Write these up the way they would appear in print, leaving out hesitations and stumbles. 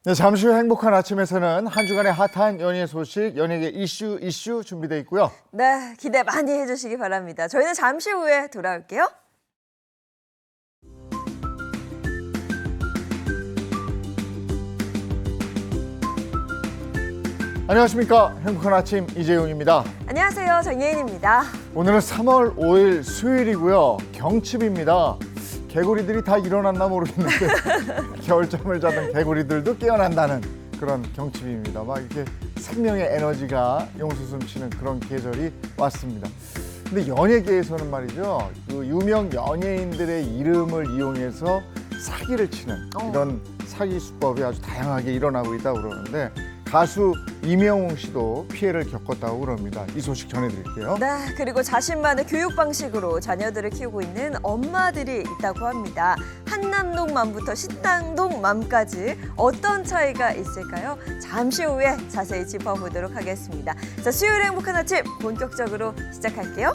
네, 잠시 후 행복한 아침에서는 한 주간의 핫한 연예 소식, 연예계 이슈 준비되어 있고요. 네, 기대 많이 해주시기 바랍니다. 저희는 잠시 후에 돌아올게요. 안녕하십니까. 행복한 아침 이재용입니다. 안녕하세요, 정예인입니다. 오늘은 3월 5일 수요일이고요. 경칩입니다. 개구리들이 다 일어났나 모르겠는데 겨울잠을 자던 개구리들도 깨어난다는 그런 경칩입니다. 막 이렇게 생명의 에너지가 용수숨치는 그런 계절이 왔습니다. 근데 연예계에서는 말이죠, 그 유명 연예인들의 이름을 이용해서 사기를 치는 이런 사기 수법이 아주 다양하게 일어나고 있다고 그러는데, 가수 이명웅 씨도 피해를 겪었다고 그럽니다. 이 소식 전해드릴게요. 네, 그리고 자신만의 교육 방식으로 자녀들을 키우고 있는 엄마들이 있다고 합니다. 한남동맘부터 신당동맘까지 어떤 차이가 있을까요? 잠시 후에 자세히 짚어보도록 하겠습니다. 자, 수요일 행복한 아침 본격적으로 시작할게요.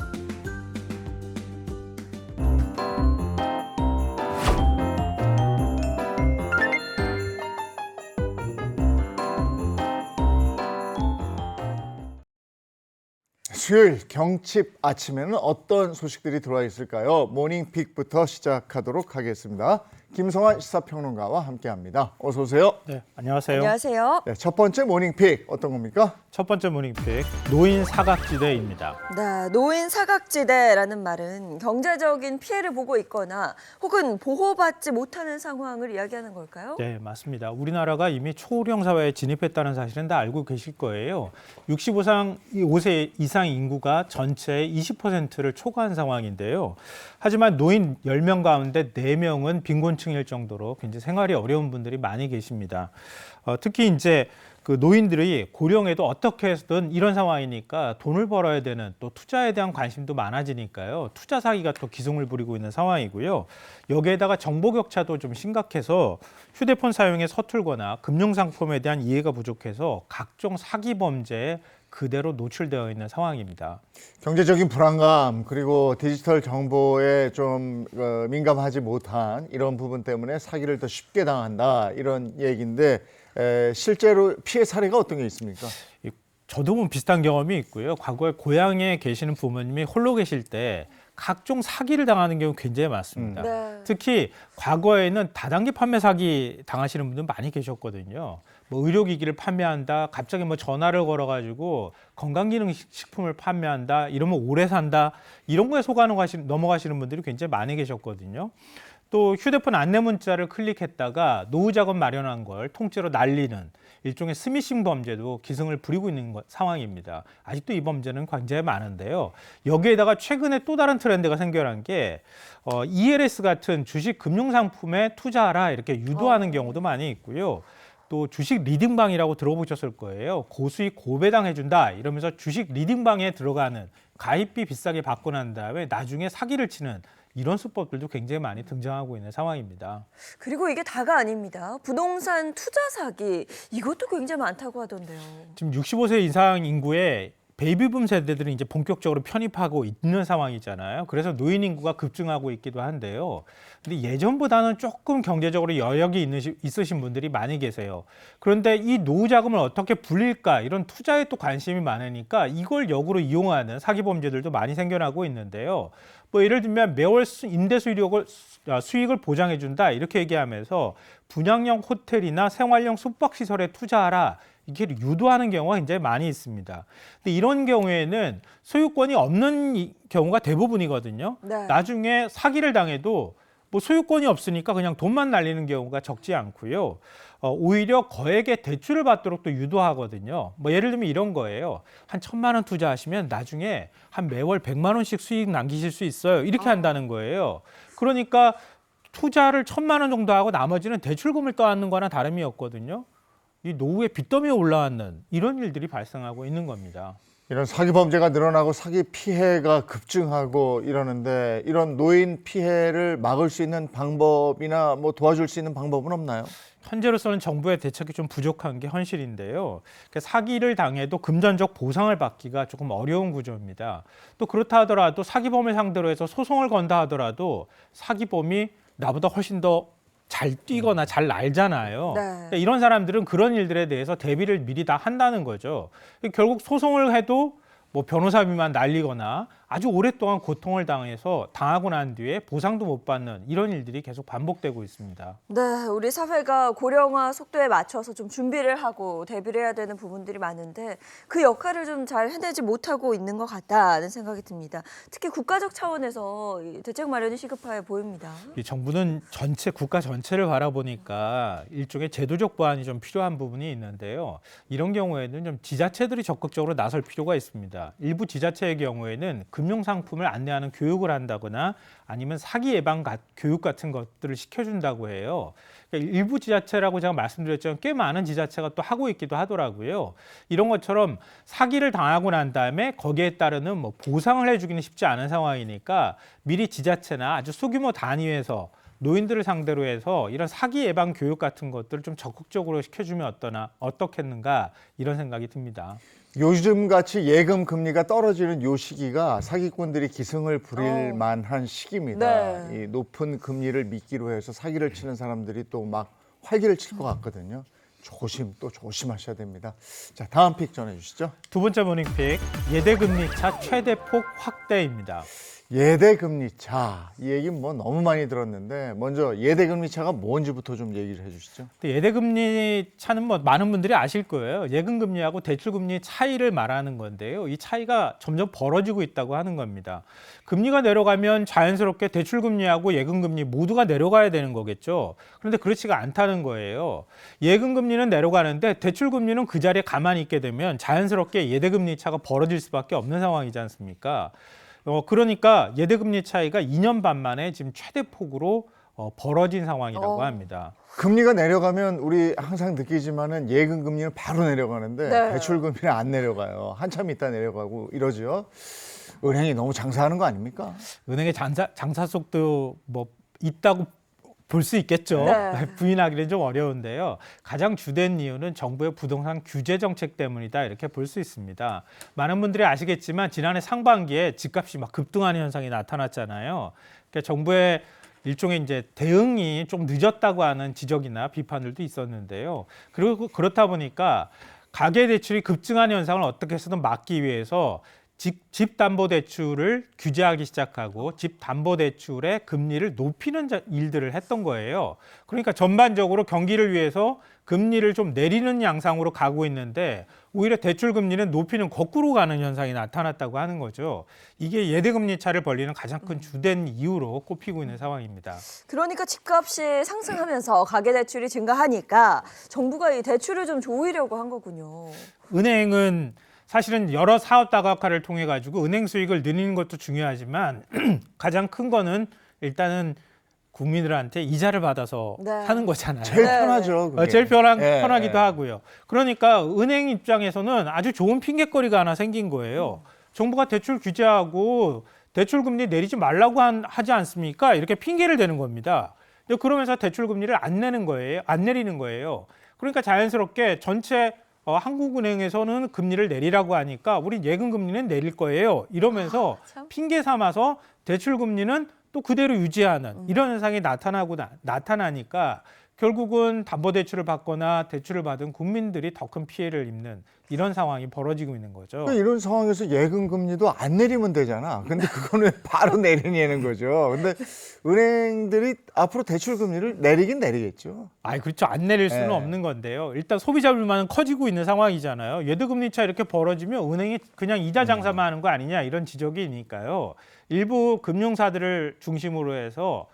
수요일 경칩 아침에는 어떤 소식들이 들어와 있을까요? 모닝픽부터 시작하도록 하겠습니다. 김성환 시사평론가와 함께합니다. 어서 오세요. 네, 안녕하세요. 안녕하세요. 네, 첫 번째 모닝픽 어떤 겁니까? 첫 번째 모닝픽, 노인 사각지대입니다. 네, 노인 사각지대라는 말은 경제적인 피해를 보고 있거나 혹은 보호받지 못하는 상황을 이야기하는 걸까요? 네, 맞습니다. 우리나라가 이미 초고령 사회에 진입했다는 사실은 다 알고 계실 거예요. 65세 이상 인구가 전체의 20%를 초과한 상황인데요. 하지만 노인 10명 가운데 4명은 빈곤층일 정도로 굉장히 생활이 어려운 분들이 많이 계십니다. 특히 이제 그 노인들이 고령에도 어떻게 해서든 이런 상황이니까 돈을 벌어야 되는, 또 투자에 대한 관심도 많아지니까요. 투자 사기가 또 기승을 부리고 있는 상황이고요. 여기에다가 정보 격차도 좀 심각해서 휴대폰 사용에 서툴거나 금융 상품에 대한 이해가 부족해서 각종 사기 범죄에 그대로 노출되어 있는 상황입니다. 경제적인 불안감, 그리고 디지털 정보에 좀 민감하지 못한 이런 부분 때문에 사기를 더 쉽게 당한다, 이런 얘기인데, 실제로 피해 사례가 어떤 게 있습니까? 저도 뭐 비슷한 경험이 있고요. 과거에 고향에 계시는 부모님이 홀로 계실 때 각종 사기를 당하는 경우 굉장히 많습니다. 네. 특히 과거에는 다단계 판매 사기 당하시는 분들 많이 계셨거든요. 뭐 의료기기를 판매한다, 갑자기 뭐 전화를 걸어가지고 건강기능식품을 판매한다, 이러면 오래 산다, 이런 거에 넘어가시는 분들이 굉장히 많이 계셨거든요. 또 휴대폰 안내 문자를 클릭했다가 노후 자금 마련한 걸 통째로 날리는 일종의 스미싱 범죄도 기승을 부리고 있는 상황입니다. 아직도 이 범죄는 굉장히 많은데요. 여기에다가 최근에 또 다른 트렌드가 생겨난 게 ELS 같은 주식 금융 상품에 투자하라 이렇게 유도하는 경우도 많이 있고요. 또 주식 리딩방이라고 들어보셨을 거예요. 고수익 고배당 해준다 이러면서 주식 리딩방에 들어가는, 가입비 비싸게 받고 난 다음에 나중에 사기를 치는 이런 수법들도 굉장히 많이 등장하고 있는 상황입니다. 그리고 이게 다가 아닙니다. 부동산 투자 사기, 이것도 굉장히 많다고 하던데요. 지금 65세 이상 인구의 베이비붐 세대들이 이제 본격적으로 편입하고 있는 상황이잖아요. 그래서 노인 인구가 급증하고 있기도 한데요. 근데 예전보다는 조금 경제적으로 여력이 있으신 분들이 많이 계세요. 그런데 이 노후 자금을 어떻게 불릴까, 이런 투자에 또 관심이 많으니까 이걸 역으로 이용하는 사기 범죄들도 많이 생겨나고 있는데요. 뭐 예를 들면 매월 임대 수익을 보장해준다 이렇게 얘기하면서 분양형 호텔이나 생활형 숙박시설에 투자하라, 이게 유도하는 경우가 굉장히 많이 있습니다. 근데 이런 경우에는 소유권이 없는 경우가 대부분이거든요. 네. 나중에 사기를 당해도 뭐 소유권이 없으니까 그냥 돈만 날리는 경우가 적지 않고요. 오히려 거액의 대출을 받도록 또 유도하거든요. 뭐 예를 들면 이런 거예요. 한 1,000만 원 투자하시면 나중에 한 매월 100만 원씩 수익 남기실 수 있어요. 이렇게 한다는 거예요. 그러니까 투자를 1,000만 원 정도 하고 나머지는 대출금을 떠안는 거나 다름이 없거든요. 이 노후에 빚더미에 올라앉는 이런 일들이 발생하고 있는 겁니다. 이런 사기 범죄가 늘어나고 사기 피해가 급증하고 이러는데, 이런 노인 피해를 막을 수 있는 방법이나 뭐 도와줄 수 있는 방법은 없나요? 현재로서는 정부의 대책이 좀 부족한 게 현실인데요. 사기를 당해도 금전적 보상을 받기가 조금 어려운 구조입니다. 또 그렇다 하더라도 사기범을 상대로 해서 소송을 건다 하더라도 사기범이 나보다 훨씬 더 잘 뛰거나 잘 날잖아요. 네. 그러니까 이런 사람들은 그런 일들에 대해서 대비를 미리 다 한다는 거죠. 결국 소송을 해도 뭐 변호사비만 날리거나 아주 오랫동안 고통을 당하고 난 뒤에 보상도 못 받는 이런 일들이 계속 반복되고 있습니다. 네, 우리 사회가 고령화 속도에 맞춰서 좀 준비를 하고 대비를 해야 되는 부분들이 많은데 그 역할을 좀 잘 해내지 못하고 있는 것 같다는 생각이 듭니다. 특히 국가적 차원에서 이 대책 마련이 시급해 보입니다. 이 정부는 국가 전체를 바라보니까 일종의 제도적 보완이 좀 필요한 부분이 있는데요. 이런 경우에는 좀 지자체들이 적극적으로 나설 필요가 있습니다. 일부 지자체의 경우에는 금융 상품을 안내하는 교육을 한다거나 아니면 사기 예방 교육 같은 것들을 시켜준다고 해요. 그러니까 일부 지자체라고 제가 말씀드렸지만 꽤 많은 지자체가 또 하고 있기도 하더라고요. 이런 것처럼 사기를 당하고 난 다음에 거기에 따르는 뭐 보상을 해주기는 쉽지 않은 상황이니까 미리 지자체나 아주 소규모 단위에서 노인들을 상대로 해서 이런 사기 예방 교육 같은 것들을 좀 적극적으로 시켜주면 어떻겠는가 이런 생각이 듭니다. 요즘같이 예금 금리가 떨어지는 요 시기가 사기꾼들이 기승을 부릴 만한 시기입니다. 네. 이 높은 금리를 미끼로 해서 사기를 치는 사람들이 또 막 활기를 칠 것 같거든요. 조심하셔야 됩니다. 자, 다음 픽 전해주시죠. 두 번째 모닝픽, 예대금리차 최대폭 확대입니다. 예대금리차, 이 얘기는 뭐 너무 많이 들었는데 먼저 예대금리차가 뭔지부터 좀 얘기를 해주시죠. 예대금리 차는 뭐 많은 분들이 아실 거예요. 예금금리하고 대출금리 차이를 말하는 건데요. 이 차이가 점점 벌어지고 있다고 하는 겁니다. 금리가 내려가면 자연스럽게 대출금리하고 예금금리 모두가 내려가야 되는 거겠죠. 그런데 그렇지가 않다는 거예요. 예금금리는 내려가는데 대출금리는 그 자리에 가만히 있게 되면 자연스럽게 예대금리 차가 벌어질 수밖에 없는 상황이지 않습니까? 그러니까 예대금리 차이가 2년 반 만에 지금 최대폭으로 벌어진 상황이라고 합니다. 금리가 내려가면 우리 항상 느끼지만은 예금 금리는 바로 내려가는데 네. 대출 금리는 안 내려가요. 한참 있다 내려가고 이러죠. 은행이 너무 장사하는 거 아닙니까? 은행의 장사 속도 뭐 있다고 볼 수 있겠죠. 네. 부인하기는 좀 어려운데요. 가장 주된 이유는 정부의 부동산 규제 정책 때문이다 이렇게 볼 수 있습니다. 많은 분들이 아시겠지만 지난해 상반기에 집값이 막 급등하는 현상이 나타났잖아요. 그러니까 정부의 일종의 이제 대응이 좀 늦었다고 하는 지적이나 비판들도 있었는데요. 그리고 그렇다 보니까 가계 대출이 급증하는 현상을 어떻게 해서든 막기 위해서 집담보대출을 규제하기 시작하고 집담보대출의 금리를 높이는 일들을 했던 거예요. 그러니까 전반적으로 경기를 위해서 금리를 좀 내리는 양상으로 가고 있는데 오히려 대출 금리는 높이는 거꾸로 가는 현상이 나타났다고 하는 거죠. 이게 예대금리 차를 벌리는 가장 큰 주된 이유로 꼽히고 있는 상황입니다. 그러니까 집값이 상승하면서 가계대출이 증가하니까 정부가 이 대출을 좀 조이려고 한 거군요. 은행은 사실은 여러 사업 다각화를 통해 가지고 은행 수익을 늘리는 것도 중요하지만 가장 큰 거는 일단은 국민들한테 이자를 받아서 네. 하는 거잖아요. 제일 네. 편하죠. 그게. 제일 예, 편하기도 예. 하고요. 그러니까 은행 입장에서는 아주 좋은 핑계거리가 하나 생긴 거예요. 정부가 대출 규제하고 대출 금리 내리지 말라고 하지 않습니까? 이렇게 핑계를 대는 겁니다. 그러면서 대출 금리를 안 내리는 거예요. 그러니까 자연스럽게 전체 한국은행에서는 금리를 내리라고 하니까 우리 예금 금리는 내릴 거예요. 이러면서 참. 핑계 삼아서 대출 금리는 또 그대로 유지하는 이런 현상이 나타나니까 결국은 담보대출을 받거나 대출을 받은 국민들이 더 큰 피해를 입는 이런 상황이 벌어지고 있는 거죠. 그러니까 이런 상황에서 예금 금리도 안 내리면 되잖아. 근데 그거는 바로 내리는 거죠. 근데 은행들이 앞으로 대출 금리를 내리긴 내리겠죠. 그렇죠. 안 내릴 수는 네. 없는 건데요. 일단 소비자 불만은 커지고 있는 상황이잖아요. 예대금리 차 이렇게 벌어지면 은행이 그냥 이자 장사만 하는 거 아니냐 이런 지적이 있으니까요. 일부 금융사들을 중심으로 해서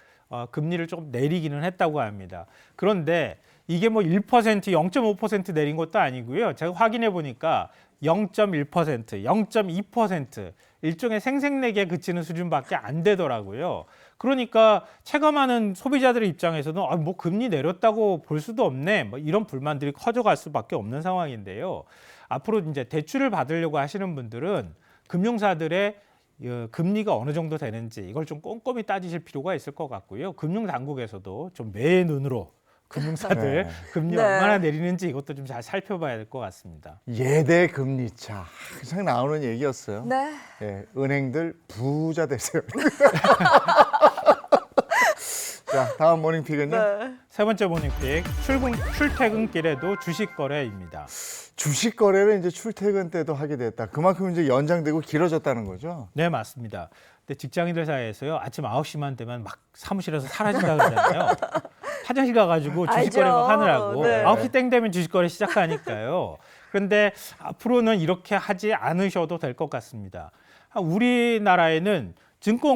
금리를 조금 내리기는 했다고 합니다. 그런데 이게 뭐 1%, 0.5% 내린 것도 아니고요. 제가 확인해 보니까 0.1%, 0.2% 일종의 생색내기에 그치는 수준밖에 안 되더라고요. 그러니까 체감하는 소비자들의 입장에서는 뭐 금리 내렸다고 볼 수도 없네. 뭐 이런 불만들이 커져갈 수밖에 없는 상황인데요. 앞으로 이제 대출을 받으려고 하시는 분들은 금융사들의 금리가 어느 정도 되는지 이걸 좀 꼼꼼히 따지실 필요가 있을 것 같고요. 금융당국에서도 좀 매의 눈으로 금융사들 네. 네. 금리 얼마나 내리는지 이것도 좀 잘 살펴봐야 될 것 같습니다. 예대금리차 항상 나오는 얘기였어요. 네. 예, 은행들 부자 되세요. 자, 다음 모닝픽은요. 네. 세 번째 모닝픽, 출퇴근길에도 주식 거래입니다. 주식 거래를 이제 출퇴근 때도 하게 됐다. 그만큼 이제 연장되고 길어졌다는 거죠. 네, 맞습니다. 근데 직장인들 사이에서요, 아침 9시만 되면 막 사무실에서 사라진다 그러잖아요. 화장실 가가지고 주식 알죠. 거래 막 하느라고. 네. 9시 땡 되면 주식 거래 시작하니까요. 그런데 앞으로는 이렇게 하지 않으셔도 될 것 같습니다. 우리나라에는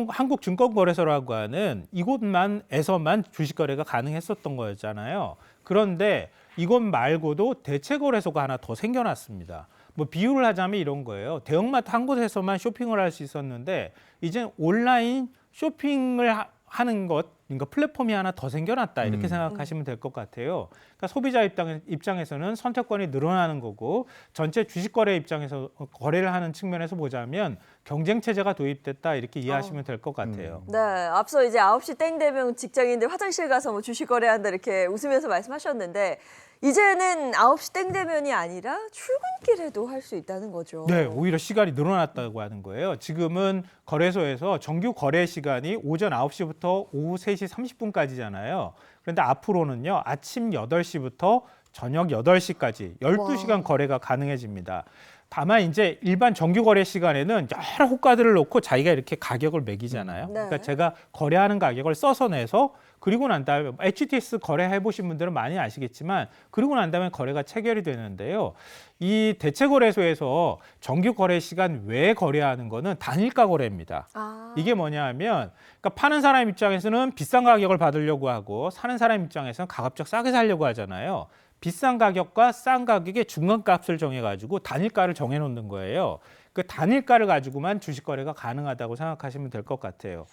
한국증권거래소라고 하는 이곳만에서만 주식 거래가 가능했었던 거였잖아요. 그런데 이것 말고도 대체거래소가 하나 더 생겨났습니다. 뭐 비유를 하자면 이런 거예요. 대형마트 한 곳에서만 쇼핑을 할 수 있었는데 이제 온라인 쇼핑을 하는 것, 그러니까 플랫폼이 하나 더 생겨났다 이렇게 생각하시면 될 것 같아요. 그러니까 소비자 입장에서는 선택권이 늘어나는 거고 전체 주식 거래 입장에서 거래를 하는 측면에서 보자면 경쟁 체제가 도입됐다 이렇게 이해하시면 될 것 같아요. 네, 앞서 이제 9시 땡 되면 직장인들 화장실 가서 뭐 주식 거래한다 이렇게 웃으면서 말씀하셨는데 이제는 9시 땡 되면이 아니라 출근길에도 할 수 있다는 거죠. 네, 오히려 시간이 늘어났다고 하는 거예요. 지금은 거래소에서 정규 거래 시간이 오전 9시부터 오후 3시 30분까지잖아요. 그런데 앞으로는요, 아침 8시부터 저녁 8시까지 12시간 거래가 가능해집니다. 다만 이제 일반 정규 거래 시간에는 여러 호가들을 놓고 자기가 이렇게 가격을 매기잖아요. 네. 그러니까 제가 거래하는 가격을 써서 내서 그리고 난 다음에 HTS 거래해 보신 분들은 많이 아시겠지만 그리고 난 다음에 거래가 체결이 되는데요. 이 대체거래소에서 정규 거래 시간 외에 거래하는 거는 단일가 거래입니다. 이게 뭐냐 하면 그러니까 파는 사람 입장에서는 비싼 가격을 받으려고 하고 사는 사람 입장에서는 가급적 싸게 살려고 하잖아요. 비싼 가격과 싼 가격의 중간값을 정해가지고 단일가를 정해놓는 거예요. 그 단일가를 가지고만 주식 거래가 가능하다고 생각하시면 될 것 같아요.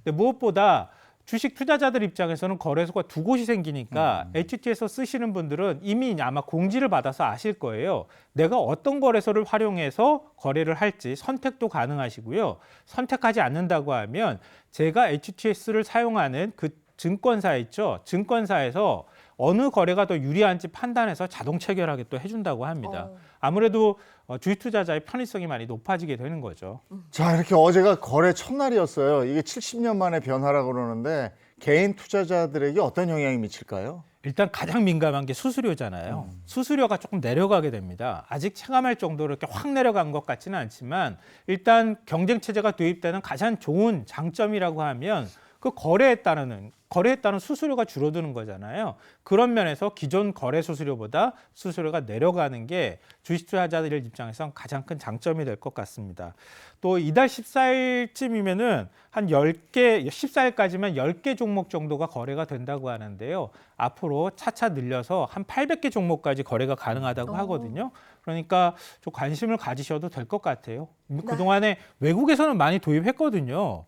근데 무엇보다 주식 투자자들 입장에서는 거래소가 두 곳이 생기니까 HT에서 쓰시는 분들은 이미 아마 공지를 받아서 아실 거예요. 내가 어떤 거래소를 활용해서 거래를 할지 선택도 가능하시고요. 선택하지 않는다고 하면 제가 HTS를 사용하는 그 증권사 있죠. 증권사에서 어느 거래가 더 유리한지 판단해서 자동 체결하게 또 해준다고 합니다. 아무래도 주식 투자자의 편의성이 많이 높아지게 되는 거죠. 자, 이렇게 어제가 거래 첫날이었어요. 이게 70년 만의 변화라고 그러는데 개인 투자자들에게 어떤 영향이 미칠까요? 일단 가장 민감한 게 수수료잖아요. 수수료가 조금 내려가게 됩니다. 아직 체감할 정도로 이렇게 확 내려간 것 같지는 않지만 일단 경쟁 체제가 도입되는 가장 좋은 장점이라고 하면 그 거래에 따른 수수료가 줄어드는 거잖아요. 그런 면에서 기존 거래 수수료보다 수수료가 내려가는 게 주식 투자자들 입장에선 가장 큰 장점이 될 것 같습니다. 또 이달 14일쯤이면은 한 10개, 14일까지만 10개 종목 정도가 거래가 된다고 하는데요. 앞으로 차차 늘려서 한 800개 종목까지 거래가 가능하다고 하거든요. 그러니까 좀 관심을 가지셔도 될 것 같아요. 그동안에 외국에서는 많이 도입했거든요.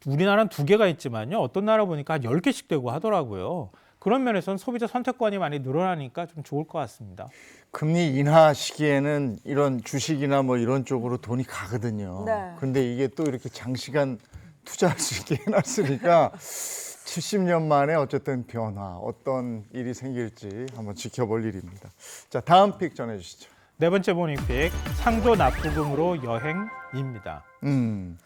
우리나라는 2개가 있지만요. 어떤 나라 보니까 한 10개씩 되고 하더라고요. 그런 면에서는 소비자 선택권이 많이 늘어나니까 좀 좋을 것 같습니다. 금리 인하 시기에는 이런 주식이나 뭐 이런 쪽으로 돈이 가거든요. 네. 근데 이게 또 이렇게 장시간 투자할 수 있게 해놨으니까 70년 만에 어쨌든 변화, 어떤 일이 생길지 한번 지켜볼 일입니다. 자, 다음 픽 전해주시죠. 네 번째 모닝픽, 상조 납부금으로 여행입니다.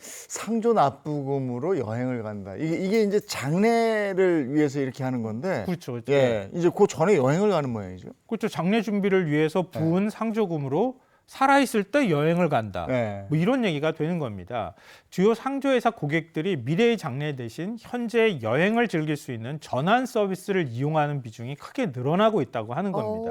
상조 납부금으로 여행을 간다. 이게 이제 장례를 위해서 이렇게 하는 건데. 그렇죠. 예, 이제 그 전에 여행을 가는 모양이죠. 그렇죠. 장례 준비를 위해서 부은 상조금으로 살아있을 때 여행을 간다. 네. 뭐 이런 얘기가 되는 겁니다. 주요 상조회사 고객들이 미래의 장례 대신 현재의 여행을 즐길 수 있는 전환 서비스를 이용하는 비중이 크게 늘어나고 있다고 하는 겁니다.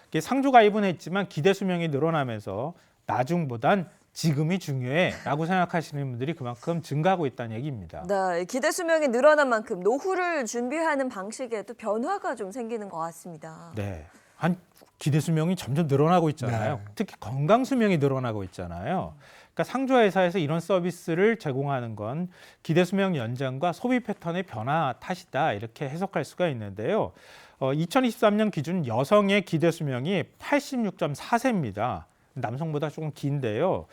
이게 상조 가입은 했지만 기대 수명이 늘어나면서 나중보단 지금이 중요해라고 생각하시는 분들이 그만큼 증가하고 있다는 얘기입니다. 네, 기대 수명이 늘어난 만큼 노후를 준비하는 방식에도 변화가 좀 생기는 것 같습니다. 네, 한 기대 수명이 점점 늘어나고 있잖아요. 네. 특히 건강 수명이 늘어나고 있잖아요. 그러니까 상조회사에서 이런 서비스를 제공하는 건 기대 수명 연장과 소비 패턴의 변화 탓이다 이렇게 해석할 수가 있는데요. 2023년 기준 여성의 기대 수명이 86.4세입니다. 남성보다 조금 긴데요.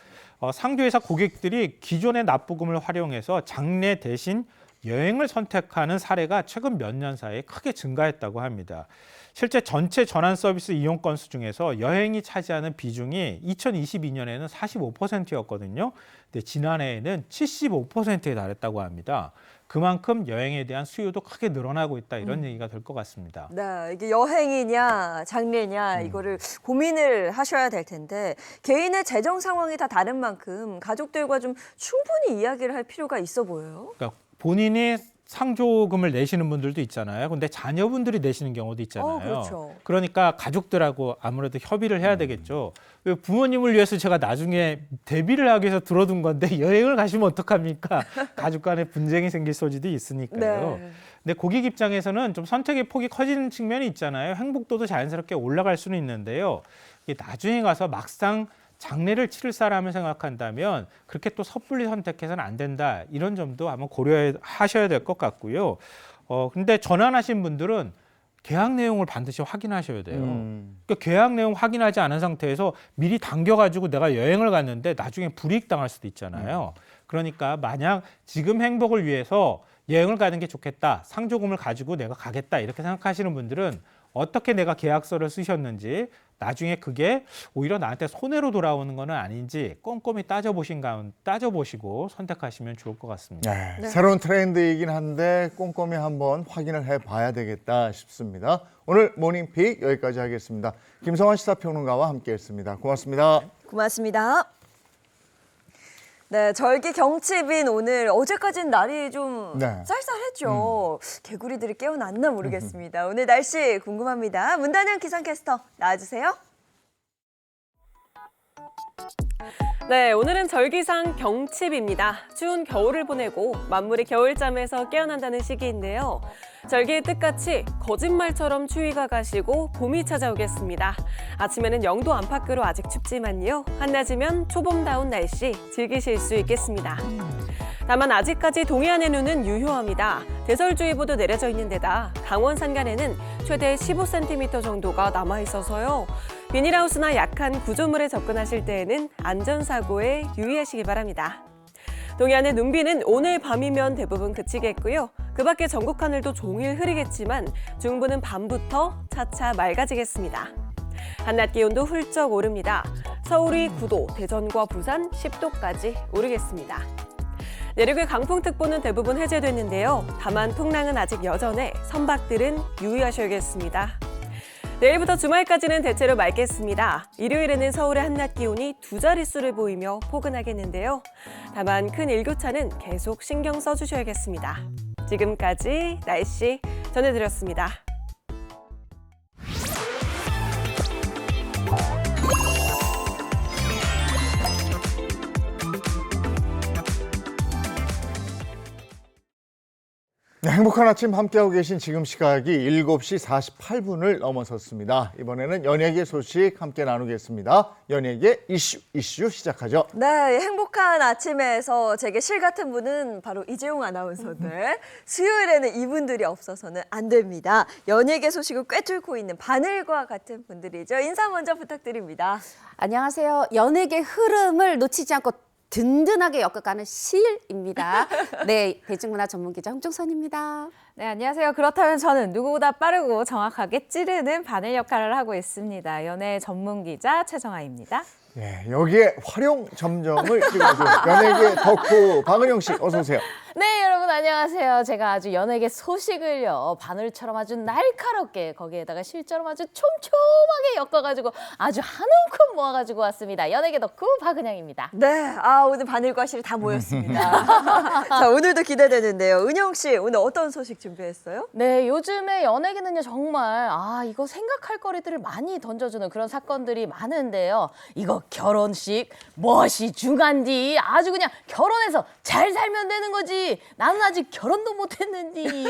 상조회사 고객들이 기존의 납부금을 활용해서 장례 대신 여행을 선택하는 사례가 최근 몇 년 사이에 크게 증가했다고 합니다. 실제 전체 전환 서비스 이용 건수 중에서 여행이 차지하는 비중이 2022년에는 45%였거든요. 근데 지난해에는 75%에 달했다고 합니다. 그만큼 여행에 대한 수요도 크게 늘어나고 있다 이런 얘기가 될 것 같습니다. 네, 이게 여행이냐 장래냐 이거를 고민을 하셔야 될 텐데 개인의 재정 상황이 다 다른 만큼 가족들과 좀 충분히 이야기를 할 필요가 있어 보여요. 그러니까 본인이 상조금을 내시는 분들도 있잖아요. 근데 자녀분들이 내시는 경우도 있잖아요. 그렇죠. 그러니까 가족들하고 아무래도 협의를 해야 되겠죠. 왜 부모님을 위해서 제가 나중에 대비를 하기 위해서 들어둔 건데 여행을 가시면 어떡합니까? 가족 간에 분쟁이 생길 소지도 있으니까요. 네. 근데 고객 입장에서는 좀 선택의 폭이 커지는 측면이 있잖아요. 행복도도 자연스럽게 올라갈 수는 있는데요. 이게 나중에 가서 막상 장래를 치를 사람을 생각한다면 그렇게 또 섣불리 선택해서는 안 된다. 이런 점도 한번 고려하셔야 될 것 같고요. 근데 전환하신 분들은 계약 내용을 반드시 확인하셔야 돼요. 그러니까 계약 내용 확인하지 않은 상태에서 미리 당겨가지고 내가 여행을 갔는데 나중에 불이익 당할 수도 있잖아요. 그러니까 만약 지금 행복을 위해서 여행을 가는 게 좋겠다. 상조금을 가지고 내가 가겠다. 이렇게 생각하시는 분들은 어떻게 내가 계약서를 쓰셨는지 나중에 그게 오히려 나한테 손해로 돌아오는 건 아닌지 꼼꼼히 따져보시고 선택하시면 좋을 것 같습니다. 네, 새로운 트렌드이긴 한데 꼼꼼히 한번 확인을 해봐야 되겠다 싶습니다. 오늘 모닝픽 여기까지 하겠습니다. 김성환 시사평론가와 함께했습니다. 고맙습니다. 고맙습니다. 네, 절기 경칩인 오늘 어제까지는 날이 좀 네. 쌀쌀했죠. 개구리들이 깨어났나 모르겠습니다. 오늘 날씨 궁금합니다. 문단영 기상캐스터 나와주세요. 네, 오늘은 절기상 경칩입니다. 추운 겨울을 보내고 만물이 겨울잠에서 깨어난다는 시기인데요. 절기의 뜻같이 거짓말처럼 추위가 가시고 봄이 찾아오겠습니다. 아침에는 0도 안팎으로 아직 춥지만요. 한낮이면 초봄다운 날씨 즐기실 수 있겠습니다. 다만 아직까지 동해안의 눈은 유효합니다. 대설주의보도 내려져 있는 데다 강원 산간에는 최대 15cm 정도가 남아있어서요. 비닐하우스나 약한 구조물에 접근하실 때에는 안전사고에 유의하시기 바랍니다. 동해안의 눈비는 오늘 밤이면 대부분 그치겠고요. 그 밖에 전국 하늘도 종일 흐리겠지만 중부는 밤부터 차차 맑아지겠습니다. 한낮 기온도 훌쩍 오릅니다. 서울이 9도, 대전과 부산 10도까지 오르겠습니다. 내륙의 강풍특보는 대부분 해제됐는데요. 다만 풍랑은 아직 여전해 선박들은 유의하셔야겠습니다. 내일부터 주말까지는 대체로 맑겠습니다. 일요일에는 서울의 한낮 기온이 2자릿수를 보이며 포근하겠는데요. 다만 큰 일교차는 계속 신경 써주셔야겠습니다. 지금까지 날씨 전해드렸습니다. 네, 행복한 아침 함께하고 계신 지금 시각이 7시 48분을 넘어섰습니다. 이번에는 연예계 소식 함께 나누겠습니다. 연예계 이슈 시작하죠. 네, 행복한 아침에서 제게 실 같은 분은 바로 이재용 아나운서인데 수요일에는 이분들이 없어서는 안 됩니다. 연예계 소식을 꿰뚫고 있는 바늘과 같은 분들이죠. 인사 먼저 부탁드립니다. 안녕하세요. 연예계 흐름을 놓치지 않고 든든하게 엮어가는 실입니다. 네, 대중문화 전문기자 홍종선입니다. 네, 안녕하세요. 그렇다면 저는 누구보다 빠르고 정확하게 찌르는 바늘 역할을 하고 있습니다. 연예 전문기자 최정아입니다. 네, 여기에 활용 점점을 찍어준 연예계 덕후 박은영 씨 어서 오세요. 네, 여러분 안녕하세요. 제가 아주 연예계 소식을요 바늘처럼 아주 날카롭게 거기에다가 실처럼 아주 촘촘하게 엮어가지고 아주 한 움큼 모아가지고 왔습니다. 연예계 덕후 박은영입니다. 네, 오늘 바늘과 실 다 모였습니다. 자, 오늘도 기대되는데요. 은영 씨, 오늘 어떤 소식 준비했어요? 네, 요즘에 연예계는요 정말 이거 생각할 거리들을 많이 던져주는 그런 사건들이 많은데요. 이거 결혼식 멋이 중한디 아주 그냥 결혼해서 잘 살면 되는 거지. 나는 아직 결혼도 못했는디.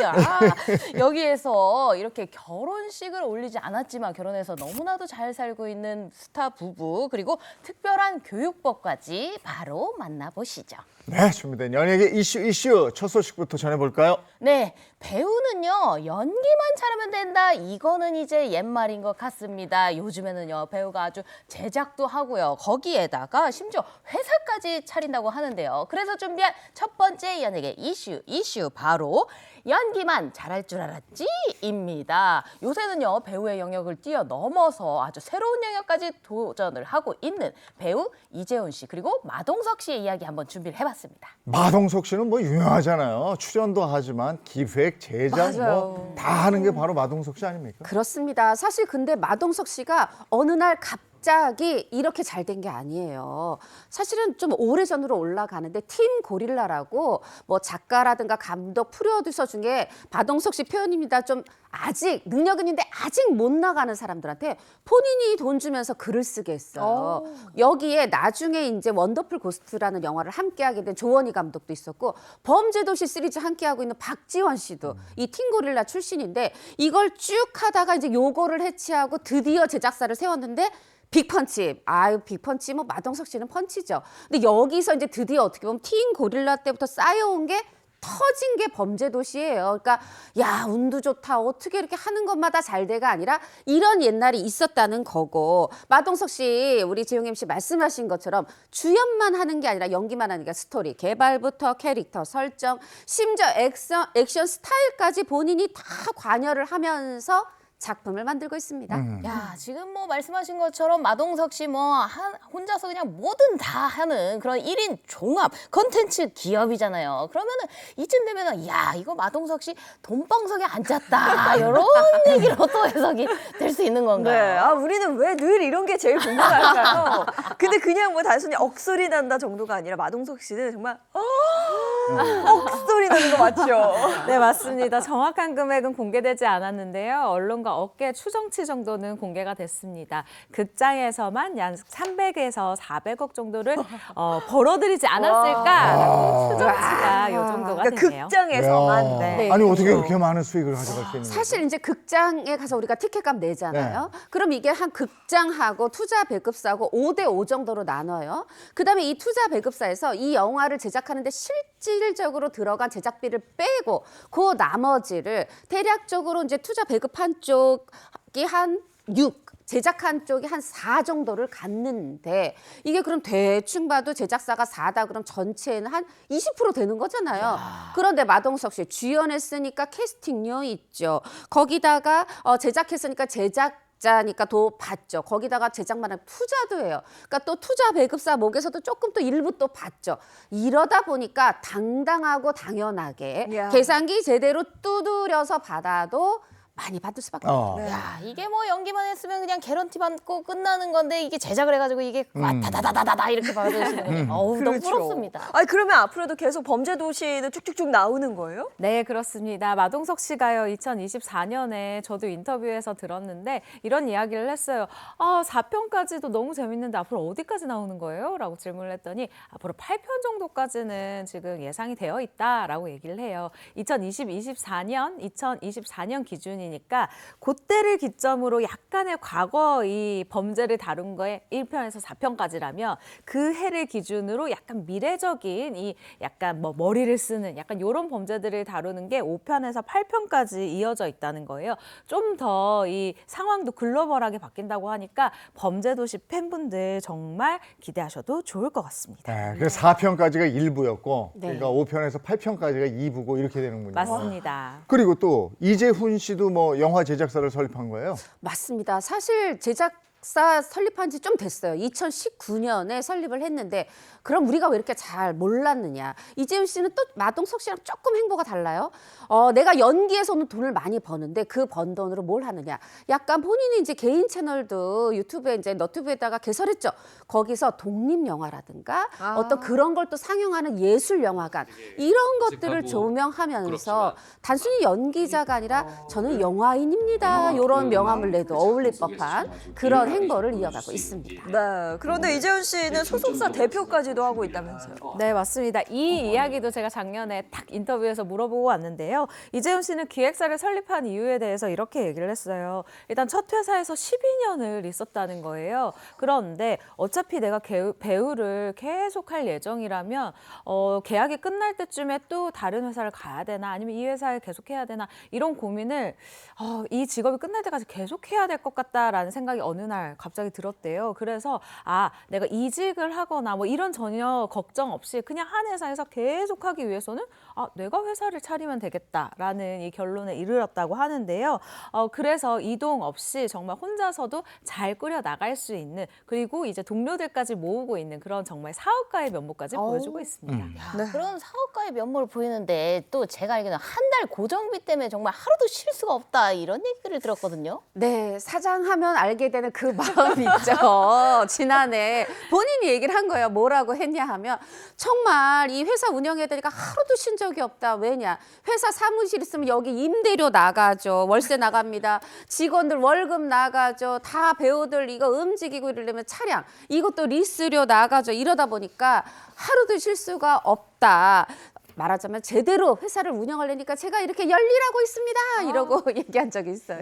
여기에서 이렇게 결혼식을 올리지 않았지만 결혼해서 너무나도 잘 살고 있는 스타 부부 그리고 특별한 교육법까지 바로 만나보시죠. 네, 준비된 연예계 이슈 첫 소식부터 전해볼까요? 네, 배우는요 연기만 잘하면 된다 이거는 이제 옛말인 것 같습니다. 요즘에는요 배우가 아주 제작도 하고요 거기에다가 심지어 회사까지 차린다고 하는데요. 그래서 준비한 첫 번째 연예계 시민들에게 이슈 바로 연기만 잘할 줄 알았지입니다. 요새는요 배우의 영역을 뛰어넘어서 아주 새로운 영역까지 도전을 하고 있는 배우 이재훈 씨 그리고 마동석 씨의 이야기 한번 준비를 해봤습니다. 마동석 씨는 뭐 유명하잖아요. 출연도 하지만 기획, 제작 뭐 다 하는 게 바로 마동석 씨 아닙니까? 그렇습니다. 사실 근데 마동석 씨가 어느 날 갑자기 이렇게 잘 된 게 아니에요. 사실은 좀 오래전으로 올라가는데 팀 고릴라라고 뭐 작가라든가 감독, 프로듀서 중에 마동석 씨 표현입니다. 좀 아직 능력은 있는데 아직 못 나가는 사람들한테 본인이 돈 주면서 글을 쓰게 했어요. 여기에 나중에 이제 원더풀 고스트라는 영화를 함께하게 된 조원희 감독도 있었고 범죄도시 시리즈 함께하고 있는 박지원 씨도 이 팀고릴라 출신인데 이걸 쭉 하다가 이제 요거를 해체하고 드디어 제작사를 세웠는데 빅펀치. 아유, 빅펀치 뭐 마동석 씨는 펀치죠. 근데 여기서 이제 드디어 어떻게 보면 팀 고릴라 때부터 쌓여온 게 터진 게 범죄도시예요. 그러니까 야 운도 좋다 어떻게 이렇게 하는 것마다 잘 돼가 아니라 이런 옛날이 있었다는 거고 마동석 씨 우리 지용 MC 말씀하신 것처럼 주연만 하는 게 아니라 연기만 하는 게 스토리 개발부터 캐릭터 설정 심지어 액션 스타일까지 본인이 다 관여를 하면서 작품을 만들고 있습니다. 야, 지금 뭐 말씀하신 것처럼 마동석 씨 뭐 혼자서 그냥 뭐든 다 하는 그런 1인 종합 컨텐츠 기업이잖아요. 그러면은 이쯤 되면은 야, 이거 마동석 씨 돈방석에 앉았다. 이런 얘기로 또 해석이 될 수 있는 건가요? 네. 아, 우리는 왜 늘 이런 게 제일 궁금할까요? 근데 그냥 뭐 단순히 억소리 난다 정도가 아니라 마동석 씨는 정말 억소리 나는 거 맞죠? 네, 맞습니다. 정확한 금액은 공개되지 않았는데요. 언론과 업계 추정치 정도는 공개가 됐습니다. 극장에서만 약 300에서 400억 정도를 벌어들이지 않았을까라고 추정치가 이 정도가 그러니까 되네요. 극장에서만. 야, 네. 아니 어떻게 그렇게 많은 수익을 가져갈 수 있는 거죠? 사실 이제 극장에 가서 우리가 티켓값 내잖아요. 그럼 이게 한 극장하고 투자 배급사하고 5대5 정도로 나눠요. 그다음에 이 투자 배급사에서 이 영화를 제작하는데 실질적으로 들어간 제작비를 빼고 그 나머지를 대략적으로 이제 투자 배급한 쪽이 한 6, 제작한 쪽이 한 4 정도를 갖는데 이게 그럼 대충 봐도 제작사가 4다 그럼 전체는 한 20% 되는 거잖아요. 그런데 마동석 씨 주연했으니까 캐스팅료 있죠. 거기다가 제작했으니까 제작자니까 도 받죠. 거기다가 제작만 하면 투자도 해요. 그러니까 또 투자 배급사 목에서도 조금 또 일부 또 받죠. 이러다 보니까 당당하고 당연하게 야. 계산기 제대로 두드려서 받아도 많이 받을 수밖에 없어요. 야, 이게 뭐 연기만 했으면 그냥 개런티 받고 끝나는 건데 이게 제작을 해가지고 이게 다다다다다다 이렇게 받아주시는 거. 어우, 너무 부럽습니다. 아니, 그러면 앞으로도 계속 범죄도시는 쭉쭉쭉 나오는 거예요? 네, 그렇습니다. 마동석 씨가요, 2024년에 저도 인터뷰에서 들었는데 이런 이야기를 했어요. 4편까지도 너무 재밌는데 앞으로 어디까지 나오는 거예요? 라고 질문을 했더니 앞으로 8편 정도까지는 지금 예상이 되어 있다라고 얘기를 해요. 2024년 기준이니까 그때를 기점으로 약간의 과거 이 범죄를 다룬 거에 1편에서 4편까지라면 그 해를 기준으로 약간 미래적인 이 약간 뭐 머리를 쓰는 약간 이런 범죄들을 다루는 게 5편에서 8편까지 이어져 있다는 거예요. 좀 더 이 상황도 글로벌하게 바뀐다고 하니까 범죄도시 팬분들 정말 기대하셔도 좋을 것 같습니다. 네, 그래서 4편까지가 1부였고 그러니까 5편에서 8편까지가 2부고 이렇게 되는군요. 맞습니다. 그리고 또 이재훈 씨도 뭐 영화 제작사를 설립한 거예요? 맞습니다. 사실 제작사 설립한 지 좀 됐어요. 2019년에 설립을 했는데 그럼 우리가 왜 이렇게 잘 몰랐느냐. 이재훈 씨는 또 마동석 씨랑 조금 행보가 달라요. 내가 연기에서는 돈을 많이 버는데 그 번 돈으로 뭘 하느냐. 약간 본인이 이제 개인 채널도 유튜브에 이제 너튜브에다가 개설했죠. 거기서 독립영화라든가 어떤 그런 걸 또 상영하는 예술영화관 이런 것들을 조명하면서 단순히 연기자가 아니라 저는 영화인입니다. 이런 명함을 내도 어울릴 법한 그런 행보를 이어가고 있습니다. 네. 그런데 이재훈 씨는 소속사 대표까지도 하고 있다면서요? 네, 맞습니다. 이 이야기도 제가 작년에 딱 인터뷰에서 물어보고 왔는데요. 이재훈 씨는 기획사를 설립한 이유에 대해서 이렇게 얘기를 했어요. 일단 첫 회사에서 12년을 있었다는 거예요. 그런데 어차피 내가 배우를 계속 할 예정이라면 계약이 끝날 때쯤에 또 다른 회사를 가야 되나 아니면 이 회사에 계속 해야 되나 이런 고민을 이 직업이 끝날 때까지 계속 해야 될 것 같다라는 생각이 어느 날 날 갑자기 들었대요. 그래서 내가 이직을 하거나 뭐 이런 전혀 걱정 없이 그냥 한 회사에서 계속 하기 위해서는 내가 회사를 차리면 되겠다라는 이 결론에 이르렀다고 하는데요. 그래서 이동 없이 정말 혼자서도 잘 꾸려 나갈 수 있는, 그리고 이제 동료들까지 모으고 있는 그런 정말 사업가의 면모까지 보여주고 있습니다. 그런 사업가의 면모를 보이는데 또 제가 알기로는 한 달 고정비 때문에 정말 하루도 쉴 수가 없다 이런 얘기를 들었거든요. 네, 사장하면 알게 되는 그 마음 있죠. 지난해 본인이 얘기를 한 거예요. 뭐라고 했냐 하면 정말 이 회사 운영해야 되니까 하루도 쉰 적이 없다. 왜냐? 회사 사무실 있으면 여기 임대료 나가죠. 월세 나갑니다. 직원들 월급 나가죠. 다 배우들 이거 움직이고 이러려면 차량 이것도 리스료 나가죠. 이러다 보니까 하루도 쉴 수가 없다. 말하자면 제대로 회사를 운영하려니까 제가 이렇게 열일하고 있습니다. 이러고 얘기한 적이 있어요.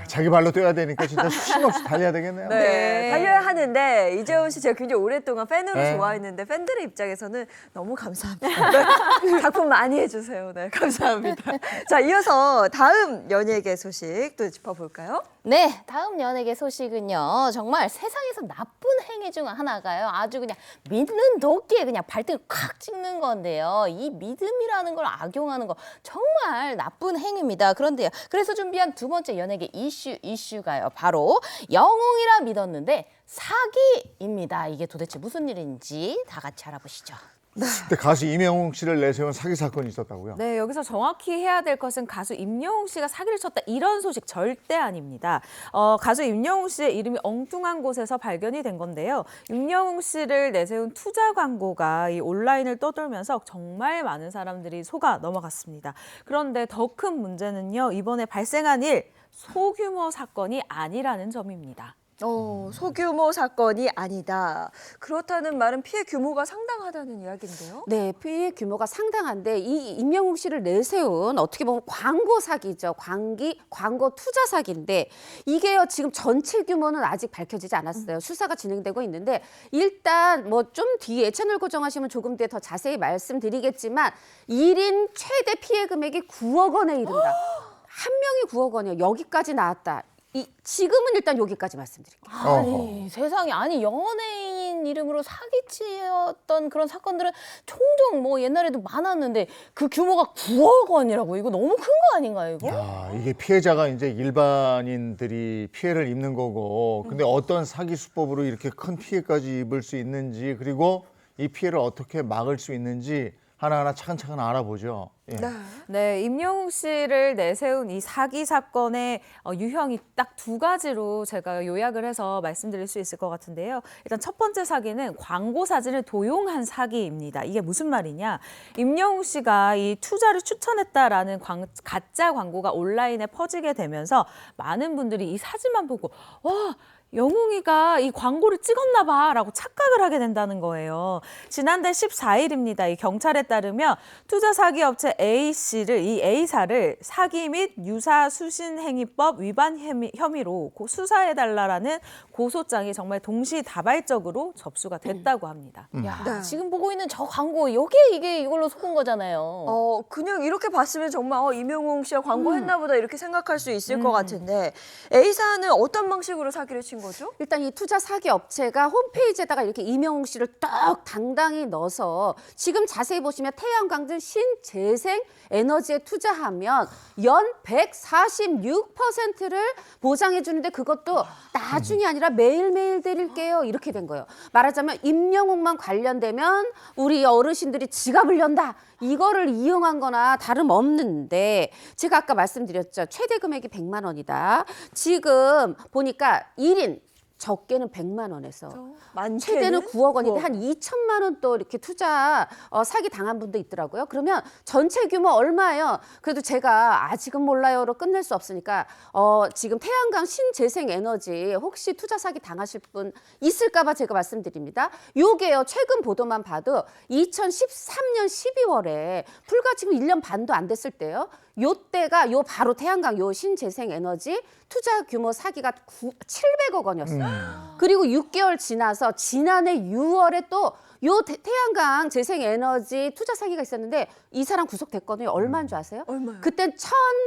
자기 발로 뛰어야 되니까 진짜 쉼 없이 달려야 되겠네요. 네, 달려야 하는데 이재훈 씨 제가 굉장히 오랫동안 팬으로 네. 좋아했는데 팬들의 입장에서는 너무 감사합니다. 네, 작품 많이 해주세요. 네, 감사합니다. 자, 이어서 다음 연예계 소식 또 짚어볼까요? 네, 다음 연예계 소식은요. 정말 세상에서 나쁜 행위 중 하나가요. 아주 그냥 믿는 도끼에 그냥 발등을 콱 찍는 건데요. 이 믿음이라는 걸 악용하는 거 정말 나쁜 행위입니다. 그런데요. 그래서 준비한 두 번째 연예계 이슈가요. 바로 영웅이라 믿었는데 사기입니다. 이게 도대체 무슨 일인지 다 같이 알아보시죠. 근데 가수 임영웅 씨를 내세운 사기 사건이 있었다고요? 네, 여기서 정확히 해야 될 것은 가수 임영웅 씨가 사기를 쳤다 이런 소식 절대 아닙니다. 가수 임영웅 씨의 이름이 엉뚱한 곳에서 발견이 된 건데요. 임영웅 씨를 내세운 투자 광고가 이 온라인을 떠돌면서 정말 많은 사람들이 속아 넘어갔습니다. 그런데 더 큰 문제는요, 이번에 발생한 일, 소규모 사건이 아니라는 점입니다. 소규모 사건이 아니다. 그렇다는 말은 피해 규모가 상당하다는 이야기인데요. 네, 피해 규모가 상당한데 이 임영웅 씨를 내세운 어떻게 보면 광고 사기죠. 광고 투자 사기인데 이게요 지금 전체 규모는 아직 밝혀지지 않았어요. 수사가 진행되고 있는데 일단 뭐 좀 뒤에 채널 고정하시면 조금 뒤에 더 자세히 말씀드리겠지만 1인 최대 피해 금액이 9억 원에 이른다. 한 명이 9억 원이요. 여기까지 나왔다. 지금은 일단 여기까지 말씀드릴게요. 아니 세상에, 아니 연예인 이름으로 사기치었던 그런 사건들은 종종 뭐 옛날에도 많았는데 그 규모가 9억 원이라고, 이거 너무 큰 거 아닌가요 이거? 야, 이게 피해자가 이제 일반인들이 피해를 입는 거고, 근데 어떤 사기 수법으로 이렇게 큰 피해까지 입을 수 있는지, 그리고 이 피해를 어떻게 막을 수 있는지 하나하나 차근차근 알아보죠. 예. 네, 임영웅 씨를 내세운 이 사기 사건의 유형이 딱 두 가지로 제가 요약을 해서 말씀드릴 수 있을 것 같은데요. 일단 첫 번째 사기는 광고 사진을 도용한 사기입니다. 이게 무슨 말이냐? 임영웅 씨가 이 투자를 추천했다라는 가짜 광고가 온라인에 퍼지게 되면서 많은 분들이 이 사진만 보고 와, 영웅이가 이 광고를 찍었나 봐라고 착각을 하게 된다는 거예요. 지난달 14일입니다. 이 경찰에 따르면 투자 사기 업체 A씨를, 이 A사를 사기 및 유사수신행위법 위반 혐의로 수사해달라라는 고소장이 정말 동시다발적으로 접수가 됐다고 합니다. 야, 지금 보고 있는 저 광고 이게 이걸로 속은 거잖아요. 그냥 이렇게 봤으면 정말 임영웅 씨가 광고했나 보다 이렇게 생각할 수 있을 것 같은데 A사는 어떤 방식으로 사기를 친 거죠? 일단 이 투자 사기 업체가 홈페이지에다가 이렇게 임영웅 씨를 떡 당당히 넣어서 지금 자세히 보시면 태양광등 신재생 에너지에 투자하면 연 146%를 보장해 주는데 그것도 나중이 아니라 매일매일 드릴게요. 이렇게 된 거예요. 말하자면 임영웅만 관련되면 우리 어르신들이 지갑을 연다. 이거를 이용한 거나 다름없는데 제가 아까 말씀드렸죠. 최대 금액이 100만 원이다. 지금 보니까 1인 적게는 100만 원에서 최대는 9억 원인데 한 2천만 원 또 이렇게 투자 사기 당한 분도 있더라고요. 그러면 전체 규모 얼마예요? 그래도 제가 아직은 몰라요로 끝낼 수 없으니까 지금 태양광 신재생 에너지 혹시 투자 사기 당하실 분 있을까 봐 제가 말씀드립니다. 요게요. 최근 보도만 봐도 2013년 12월에 불과 지금 1년 반도 안 됐을 때요. 요 때가 요 바로 태양광 요 신재생 에너지 투자 규모 사기가 700억 원이었어요. 그리고 6개월 지나서 지난해 6월에 또 요 태양광 재생에너지 투자 사기가 있었는데 이 사람 구속됐거든요. 얼마인 줄 아세요? 얼마요? 그땐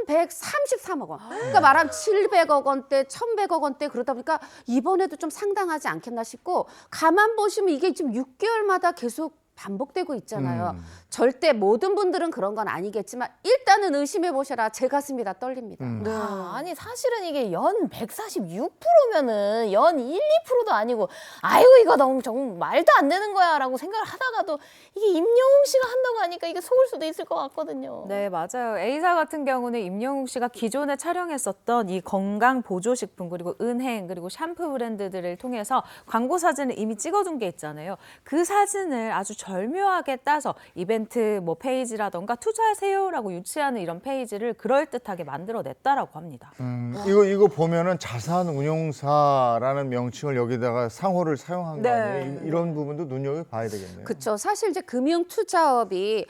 1,133억 원. 그러니까 말하면 700억 원대, 1,100억 원대 그러다 보니까 이번에도 좀 상당하지 않겠나 싶고 가만 보시면 이게 지금 6개월마다 계속 반복되고 있잖아요. 절대 모든 분들은 그런 건 아니겠지만 일단은 의심해 보셔라. 제 가슴이 다 떨립니다. 네. 아니 사실은 이게 연 146%면은 연 1, 2%도 아니고 아이고 이거 너무 정말 말도 안 되는 거야라고 생각을 하다가도 이게 임영웅 씨가 한다고 하니까 이게 속을 수도 있을 것 같거든요. 네, 맞아요. A사 같은 경우는 임영웅 씨가 기존에 촬영했었던 이 건강 보조식품 그리고 은행 그리고 샴푸 브랜드들을 통해서 광고 사진을 이미 찍어둔 게 있잖아요. 그 사진을 아주 절묘하게 따서 이벤트 뭐 페이지라던가 투자하세요라고 유치하는 이런 페이지를 그럴듯하게 만들어냈다라고 합니다. 이거 보면은 자산운용사라는 명칭을 여기다가 상호를 사용한 거 네. 아니에요? 이런 부분도 눈여겨봐야 되겠네요. 그렇죠. 사실 이제 금융투자업이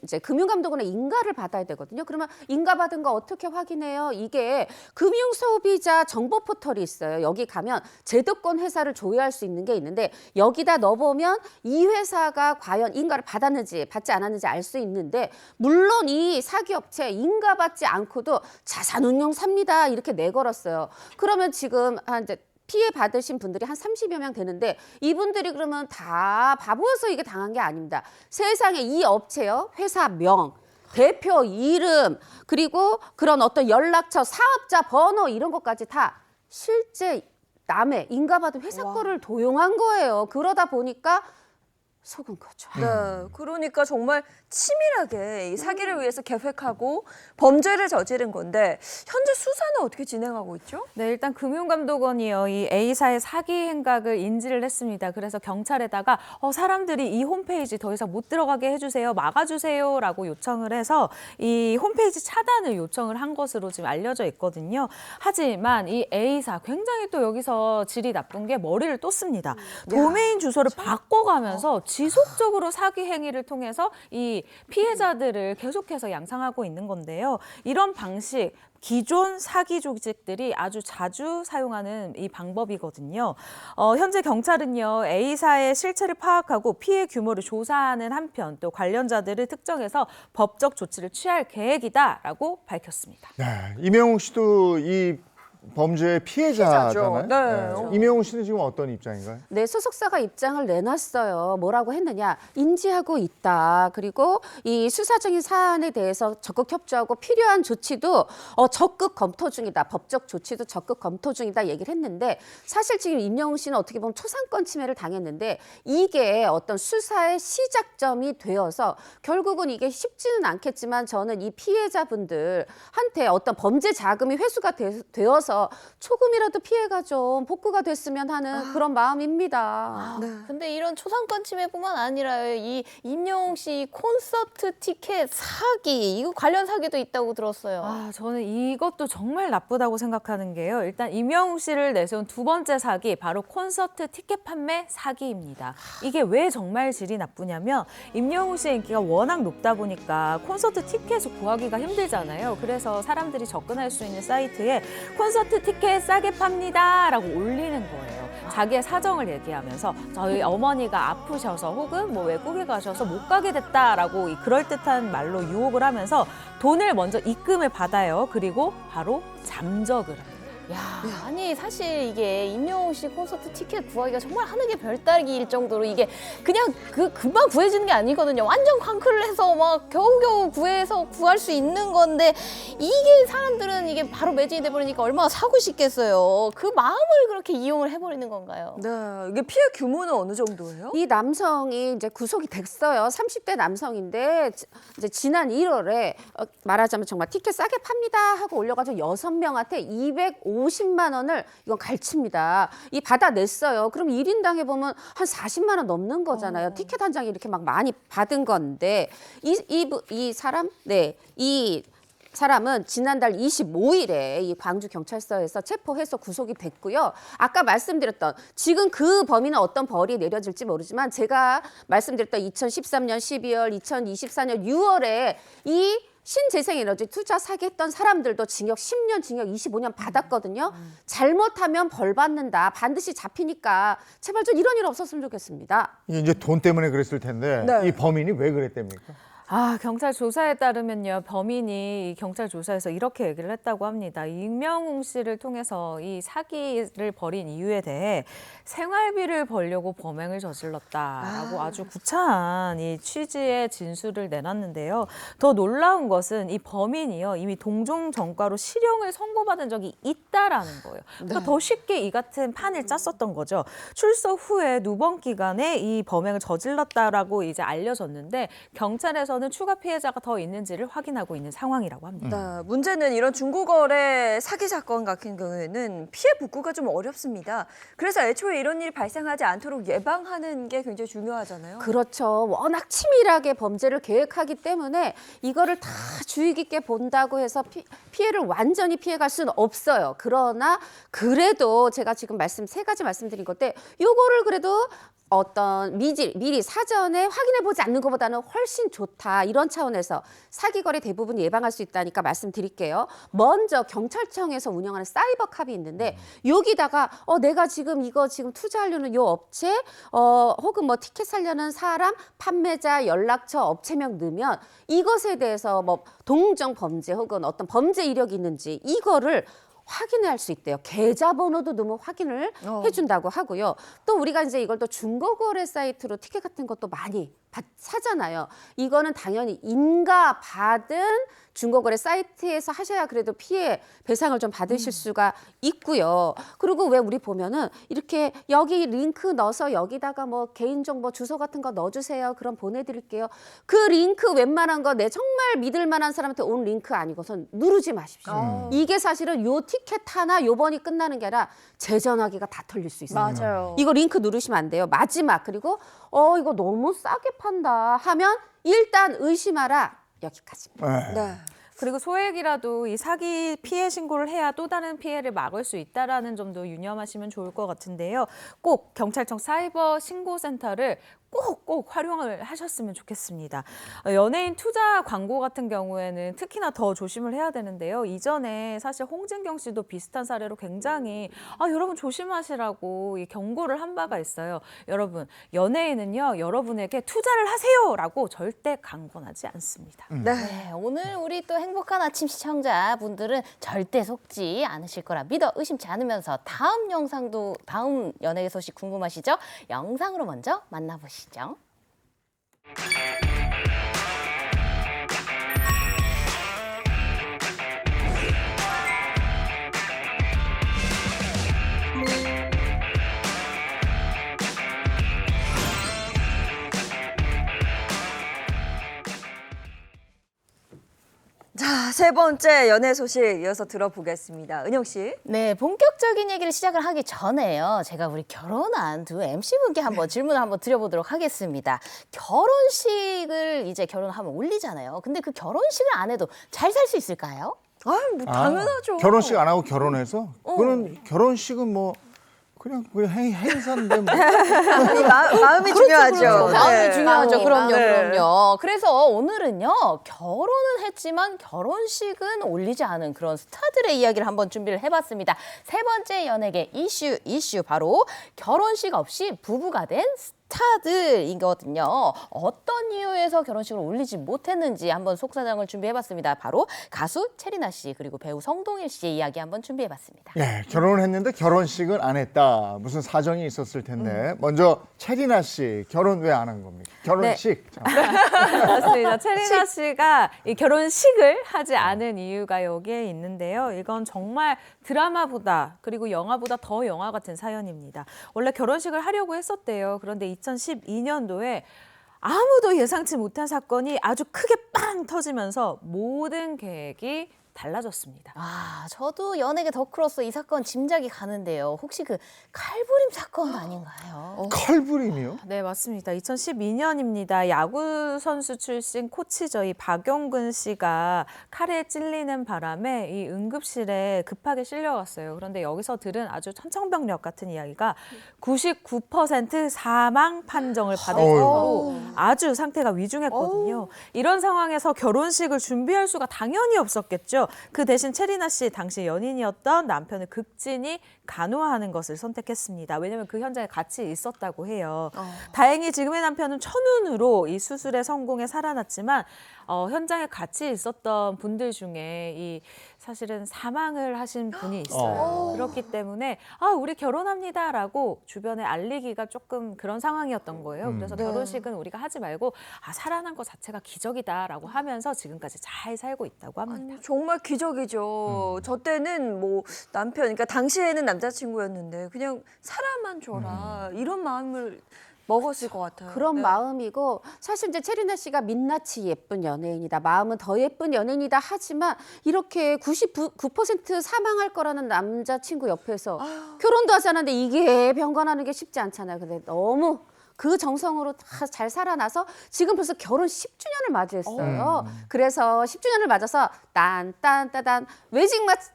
이제 금융감독원의 인가를 받아야 되거든요. 그러면 인가 받은 거 어떻게 확인해요? 이게 금융소비자 정보 포털이 있어요. 여기 가면 제도권 회사를 조회할 수 있는 게 있는데 여기다 넣어보면 이 회사가 과연 인가를 받았는지 받지 않았는지 알 수 있는데 물론 이 사기업체 인가받지 않고도 자산운용사입니다 이렇게 내걸었어요. 그러면 지금 이제 피해 받으신 분들이 한 30여 명 되는데 이분들이 그러면 다 바보여서 이게 당한 게 아닙니다. 세상에 이 업체요, 회사 명, 대표 이름, 그리고 그런 어떤 연락처, 사업자 번호 이런 것까지 다 실제 남의 인가받은 회사 거를 도용한 거예요. 그러다 보니까 속은 거죠. 네, 그러니까 정말 치밀하게 이 사기를 위해서 계획하고 범죄를 저지른 건데 현재 수사는 어떻게 진행하고 있죠? 네, 일단 금융감독원이요. 이 A사의 사기 행각을 인지를 했습니다. 그래서 경찰에다가 사람들이 이 홈페이지 더 이상 못 들어가게 해주세요. 막아주세요라고 요청을 해서 이 홈페이지 차단을 요청을 한 것으로 지금 알려져 있거든요. 하지만 이 A사 굉장히 또 여기서 질이 나쁜 게 머리를 또 씁니다. 도메인 주소를 바꿔가면서 지속적으로 사기 행위를 통해서 이 피해자들을 계속해서 양상하고 있는 건데요. 이런 방식 기존 사기 조직들이 아주 자주 사용하는 이 방법이거든요. 현재 경찰은요, A사의 실체를 파악하고 피해 규모를 조사하는 한편 또 관련자들을 특정해서 법적 조치를 취할 계획이다라고 밝혔습니다. 네, 이명웅 씨도 이 범죄의 피해자잖아요. 피해자죠. 네. 이명웅 씨는 지금 어떤 입장인가요? 네, 소속사가 입장을 내놨어요. 뭐라고 했느냐? 인지하고 있다. 그리고 이 수사적인 사안에 대해서 적극 협조하고 필요한 조치도 적극 검토 중이다. 법적 조치도 적극 검토 중이다 얘기를 했는데 사실 지금 임영웅 씨는 어떻게 보면 초상권 침해를 당했는데 이게 어떤 수사의 시작점이 되어서 결국은 이게 쉽지는 않겠지만 저는 이 피해자분들한테 어떤 범죄 자금이 회수가 되어서 조금이라도 피해가 좀 복구가 됐으면 하는 그런 마음입니다. 근데 이런 초상권 침해뿐만 아니라 이 임영웅 씨 콘서트 티켓 사기 이거 관련 사기도 있다고 들었어요. 저는 이것도 정말 나쁘다고 생각하는 게요. 일단 임영웅 씨를 내세운 두 번째 사기, 바로 콘서트 티켓 판매 사기입니다. 이게 왜 정말 질이 나쁘냐면 임영웅 씨의 인기가 워낙 높다 보니까 콘서트 티켓을 구하기가 힘들잖아요. 그래서 사람들이 접근할 수 있는 사이트에 콘서트 티켓 싸게 팝니다 라고 올리는 거예요. 자기의 사정을 얘기하면서 저희 어머니가 아프셔서 혹은 뭐 외국에 가셔서 못 가게 됐다라고 이 그럴듯한 말로 유혹을 하면서 돈을 먼저 입금을 받아요. 그리고 바로 잠적을 합니다. 아니 사실 이게 임영웅 씨 콘서트 티켓 구하기가 정말 하늘의 별따기일 정도로 이게 그냥 금방 구해지는 게 아니거든요. 완전 광클을 해서 막 겨우겨우 구해서 구할 수 있는 건데 이게 사람들은 이게 바로 매진이 돼버리니까 얼마나 사고 싶겠어요. 그 마음을 그렇게 이용을 해버리는 건가요? 네, 이게 피해 규모는 어느 정도예요? 이 남성이 이제 구속이 됐어요. 30대 남성인데 이제 지난 1월에 말하자면 정말 티켓 싸게 팝니다 하고 올려가지고 6명한테 250만 원을 이건 갈칩니다. 이 받아냈어요. 그럼 1인당 해보면 한 40만 원 넘는 거잖아요. 티켓 한 장이 이렇게 막 많이 받은 건데 이 사람? 네, 이 사람은 지난달 25일에 이 광주경찰서에서 체포해서 구속이 됐고요. 아까 말씀드렸던 지금 그 범인은 어떤 벌이 내려질지 모르지만 제가 말씀드렸던 2013년 12월, 2024년 6월에 이 신재생에너지 투자 사기했던 사람들도 징역 10년, 징역 25년 받았거든요. 잘못하면 벌 받는다. 반드시 잡히니까 제발 좀 이런 일 없었으면 좋겠습니다. 이게 이제 돈 때문에 그랬을 텐데 네. 이 범인이 왜 그랬답니까? 경찰 조사에 따르면요, 범인이 이 경찰 조사에서 이렇게 얘기를 했다고 합니다. 익명웅 씨를 통해서 이 사기를 벌인 이유에 대해 생활비를 벌려고 범행을 저질렀다라고 아주 구차한 이 취지의 진술을 내놨는데요. 더 놀라운 것은 이 범인이요, 이미 동종 전과로 실형을 선고받은 적이 있다라는 거예요. 그러니까 더 쉽게 이 같은 판을 짰었던 거죠. 출소 후에 누번 기간에 이 범행을 저질렀다라고 이제 알려졌는데 경찰에서는 추가 피해자가 더 있는지를 확인하고 있는 상황이라고 합니다. 네, 문제는 이런 중고거래 사기 사건 같은 경우에는 피해 복구가 좀 어렵습니다. 그래서 애초에 이런 일이 발생하지 않도록 예방하는 게 굉장히 중요하잖아요. 그렇죠. 워낙 치밀하게 범죄를 계획하기 때문에 이거를 다 주의 깊게 본다고 해서 피해를 완전히 피해갈 수는 없어요. 그러나 그래도 제가 지금 세 가지 말씀드린 건데 요거를 그래도 어떤 미리 사전에 확인해보지 않는 것보다는 훨씬 좋다. 이런 차원에서 사기거래 대부분 예방할 수 있다니까 말씀드릴게요. 먼저 경찰청에서 운영하는 사이버캅이 있는데 여기다가 내가 지금 이거 지금 투자하려는 요 업체 혹은 뭐 티켓 사려는 사람, 판매자, 연락처, 업체명 넣으면 이것에 대해서 뭐 동종 범죄 혹은 어떤 범죄 이력이 있는지 이거를 확인할 수 있대요. 계좌번호도 넣으면 확인을 해준다고 하고요. 또 우리가 이제 이걸 또 중고거래 사이트로 티켓 같은 것도 많이 사잖아요. 이거는 당연히 인가 받은 중고거래 사이트에서 하셔야 그래도 피해 배상을 좀 받으실 수가 있고요. 그리고 왜 우리 보면은 이렇게 여기 링크 넣어서 여기다가 뭐 개인정보 주소 같은 거 넣어주세요. 그럼 보내드릴게요. 그 링크 웬만한 거 내 정말 믿을 만한 사람한테 온 링크 아니고선 누르지 마십시오. 이게 사실은 요 티켓 하나 요번이 끝나는 게 아니라 제 전화기가 다 털릴 수 있어요. 맞아요. 이거 링크 누르시면 안 돼요. 마지막 그리고 이거 너무 싸게 판다 하면 일단 의심하라. 여기까지입니다. 네. 그리고 소액이라도 이 사기 피해 신고를 해야 또 다른 피해를 막을 수 있다라는 점도 유념하시면 좋을 것 같은데요. 꼭 경찰청 사이버 신고센터를 꼭 활용을 하셨으면 좋겠습니다. 연예인 투자 광고 같은 경우에는 특히나 더 조심을 해야 되는데요. 이전에 사실 홍진경 씨도 비슷한 사례로 굉장히 여러분 조심하시라고 이 경고를 한 바가 있어요. 여러분, 연예인은요, 여러분에게 투자를 하세요라고 절대 강권하지 않습니다. 네, 오늘 우리 또 행복한 아침 시청자분들은 절대 속지 않으실 거라 믿어 의심치 않으면서 다음 연예계 소식 궁금하시죠? 영상으로 먼저 만나보시죠. 자, 세 번째 연애 소식 이어서 들어보겠습니다. 은영 씨. 네, 본격적인 얘기를 시작을 하기 전에요. 제가 우리 결혼한 두 MC분께 한번 질문을 한번 드려보도록 하겠습니다. 결혼식을 이제 결혼하면 올리잖아요. 근데 그 결혼식을 안 해도 잘 살 수 있을까요? 뭐 당연하죠. 결혼식 안 하고 결혼해서? 그거는 결혼식은 뭐 그냥 행사인데 뭐. 마음이 중요하죠. 그렇죠. 마음이 네. 중요하죠. 마음이. 그럼요. 그래서 오늘은요, 결혼은 했지만 결혼식은 올리지 않은 그런 스타들의 이야기를 한번 준비를 해봤습니다. 세 번째 연예계 이슈 바로 결혼식 없이 부부가 된 스타들이거든요. 어떤 이유에서 결혼식을 올리지 못했는지 한번 속사정을 준비해봤습니다. 바로 가수 체리나 씨 그리고 배우 성동일 씨의 이야기 한번 준비해봤습니다. 네, 결혼을 했는데 결혼식을 안 했다. 무슨 사정이 있었을 텐데 먼저 체리나 씨 결혼 왜 안 한 겁니까? 결혼식. 맞습니다. 체리나 씨가 이 결혼식을 하지 않은 이유가 여기에 있는데요. 이건 정말 드라마보다 그리고 영화보다 더 영화 같은 사연입니다. 원래 결혼식을 하려고 했었대요. 그런데 2012년도에 아무도 예상치 못한 사건이 아주 크게 빵 터지면서 모든 계획이 달라졌습니다. 저도 연예계 덕후로서 이 사건 짐작이 가는데요. 혹시 그 칼부림 사건 아닌가요? 칼부림이요? 네, 맞습니다. 2012년입니다. 야구 선수 출신 코치죠. 이 박용근 씨가 칼에 찔리는 바람에 이 응급실에 급하게 실려갔어요. 그런데 여기서 들은 아주 천청병력 같은 이야기가 99% 사망 판정을 받을 정도로 아주 상태가 위중했거든요. 이런 상황에서 결혼식을 준비할 수가 당연히 없었겠죠. 그 대신 체리나 씨 당시 연인이었던 남편의 극진히 간호하는 것을 선택했습니다. 왜냐하면 그 현장에 같이 있었다고 해요. 다행히 지금의 남편은 천운으로 이 수술에 성공해 살아났지만 현장에 같이 있었던 분들 중에 이 사실은 사망을 하신 분이 있어요. 그렇기 때문에 우리 결혼합니다라고 주변에 알리기가 조금 그런 상황이었던 거예요. 그래서 결혼식은 우리가 하지 말고 살아난 것 자체가 기적이다라고 하면서 지금까지 잘 살고 있다고 합니다. 정말 기적이죠. 저 때는 뭐 남편, 그러니까 당시에는 남자친구였는데 그냥 사람만 줘라 이런 마음을 먹었을 것 같아요. 그런 네. 마음이고 사실 이제 체리나 씨가 민낯이 예쁜 연예인이다. 마음은 더 예쁜 연예인이다 하지만 이렇게 99% 사망할 거라는 남자친구 옆에서 결혼도 하지 않았는데 이게 병관하는 게 쉽지 않잖아요. 근데 너무 그 정성으로 다 잘 살아나서 지금 벌써 결혼 10주년을 맞이했어요. 그래서 10주년을 맞아서 딴딴따단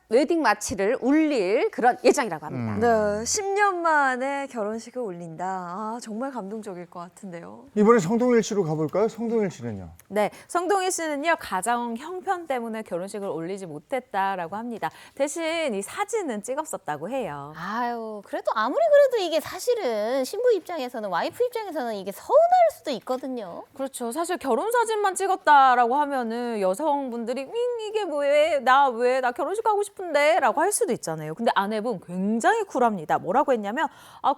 웨딩 마치를 울릴 그런 예정이라고 합니다. 네, 10년 만에 결혼식을 올린다. 정말 감동적일 것 같은데요. 이번에 성동일 씨로 가볼까요? 성동일 씨는요? 네, 성동일 씨는요 가정 형편 때문에 결혼식을 올리지 못했다라고 합니다. 대신 이 사진은 찍었었다고 해요. 아유, 그래도 아무리 그래도 이게 사실은 신부 입장에서는 와이프 입장에서는 이게 서운할 수도 있거든요. 그렇죠. 사실 결혼 사진만 찍었다라고 하면은 여성분들이 이게 뭐해? 나 결혼식 가고 싶은데라고 할 수도 있잖아요. 근데 아내분 굉장히 쿨합니다. 뭐라고 했냐면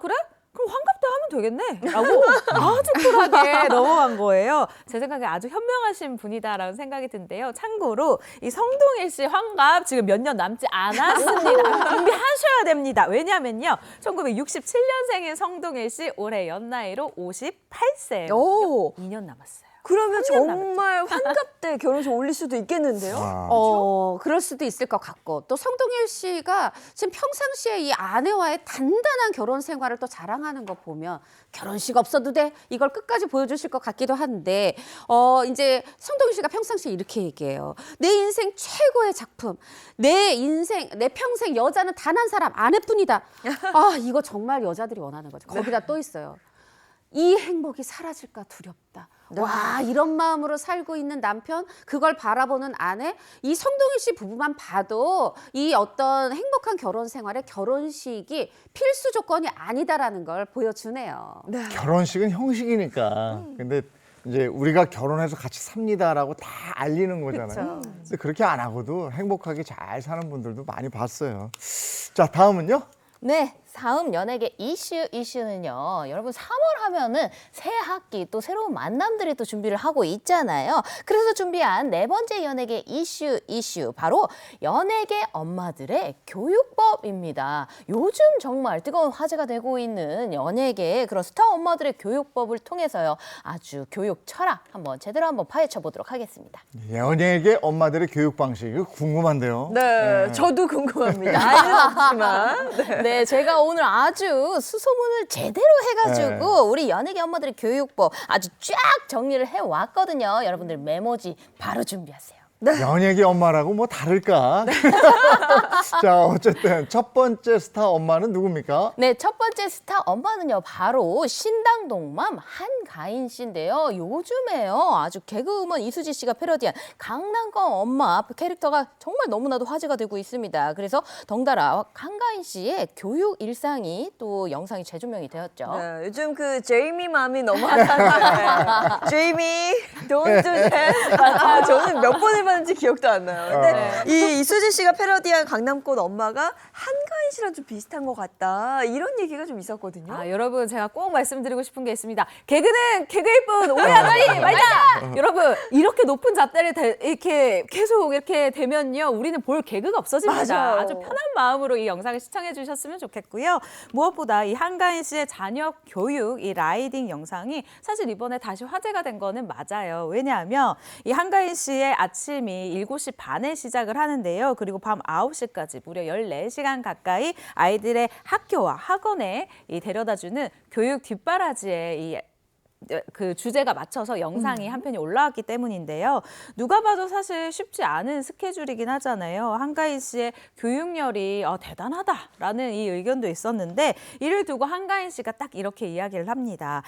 그래? 그럼 환갑 때 하면 되겠네 라고 아주 쿨하게 넘어간 거예요. 제 생각에 아주 현명하신 분이다라는 생각이 든데요. 참고로 이 성동일 씨 환갑 지금 몇 년 남지 않았습니다. 준비하셔야 됩니다. 왜냐면요. 1967년생인 성동일 씨 올해 연나이로 58세예요. 오, 2년 남았어요. 그러면 3년 정말 환갑 때 결혼식 올릴 수도 있겠는데요? 그럴 수도 있을 것 같고 또 성동일 씨가 지금 평상시에 이 아내와의 단단한 결혼 생활을 또 자랑하는 거 보면 결혼식 없어도 돼 이걸 끝까지 보여주실 것 같기도 한데 이제 성동일 씨가 평상시에 이렇게 얘기해요. 내 인생 최고의 작품, 내 평생 여자는 단 한 사람 아내뿐이다. 이거 정말 여자들이 원하는 거죠. 거기다 또 있어요. 이 행복이 사라질까 두렵다. 와, 이런 마음으로 살고 있는 남편, 그걸 바라보는 아내, 이 성동일 씨 부부만 봐도 이 어떤 행복한 결혼 생활에 결혼식이 필수 조건이 아니다라는 걸 보여주네요. 네. 결혼식은 형식이니까. 근데 이제 우리가 결혼해서 같이 삽니다라고 다 알리는 거잖아요. 근데 그렇게 안 하고도 행복하게 잘 사는 분들도 많이 봤어요. 자, 다음은요? 네, 다음 연예계 이슈는요. 여러분 3월 하면은 새 학기 또 새로운 만남들이 또 준비를 하고 있잖아요. 그래서 준비한 네 번째 연예계 이슈 바로 연예계 엄마들의 교육법입니다. 요즘 정말 뜨거운 화제가 되고 있는 연예계 그런 스타 엄마들의 교육법을 통해서요. 아주 교육 철학 제대로 한번 파헤쳐 보도록 하겠습니다. 연예계 엄마들의 교육 방식 이거 궁금한데요. 네, 저도 궁금합니다. 알지는 없지만. 네, 제가 오늘 아주 수소문을 제대로 해가지고 우리 연예계 엄마들의 교육법 아주 쫙 정리를 해왔거든요. 여러분들 메모지 바로 준비하세요. 연예계 엄마라고 뭐 다를까? 자, 어쨌든 첫 번째 스타 엄마는 누굽니까? 네, 첫 번째 스타 엄마는요, 바로 신당동맘 한가인 씨인데요. 요즘에요, 아주 개그우먼 이수지 씨가 패러디한 강남권 엄마 캐릭터가 정말 너무나도 화제가 되고 있습니다. 그래서 덩달아 한가인 씨의 교육 일상이 또 영상이 재조명이 되었죠. 네, 요즘 그 제이미 맘이 너무 핫한데 제이미 don't do that. 저는 몇 번을 봤는지 기억도 안 나요. 근데 이 이수지 씨가 패러디한 강남권 엄마가 한가인 씨랑 좀 비슷한 것 같다. 이런 얘기가 좀 있었거든요. 여러분 제가 꼭 말씀드리고 싶은 게 있습니다. 개그는 개그일 뿐 오해하지 말자. 여러분 이렇게 높은 잣대를 이렇게 계속 이렇게 되면요, 우리는 볼 개그가 없어집니다. 맞아요. 아주 편한 마음으로 이 영상을 시청해 주셨으면 좋겠고요. 무엇보다 이 한가인 씨의 자녀 교육 이 라이딩 영상이 사실 이번에 다시 화제가 된 거는 맞아요. 왜냐하면 이 한가인 씨의 아침이 7시 반에 시작을 하는데요. 그리고 밤 9시까지 무려 14시간 가까이 아이들의 학교와 학원에 이 데려다주는 교육 뒷바라지에 이 그 주제가 맞춰서 영상이 한 편이 올라왔기 때문인데요. 누가 봐도 사실 쉽지 않은 스케줄이긴 하잖아요. 한가인 씨의 교육열이 대단하다라는 이 의견도 있었는데 이를 두고 한가인 씨가 딱 이렇게 이야기를 합니다.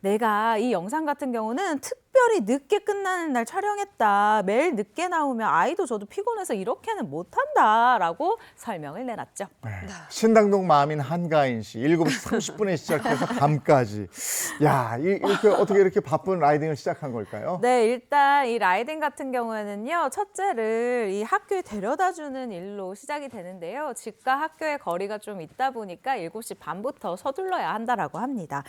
내가 이 영상 같은 경우는 특별히 늦게 끝나는 날 촬영했다. 매일 늦게 나오면 아이도 저도 피곤해서 이렇게는 못한다라고 설명을 내놨죠. 네. 신당동 마음인 한가인 씨 7시 30분에 시작해서 밤까지. 야, 어떻게 이렇게 바쁜 라이딩을 시작한 걸까요? 네, 일단 이 라이딩 같은 경우에는요, 첫째를 이 학교에 데려다주는 일로 시작이 되는데요. 집과 학교의 거리가 좀 있다 보니까 7시 반부터 서둘러야 한다라고 합니다.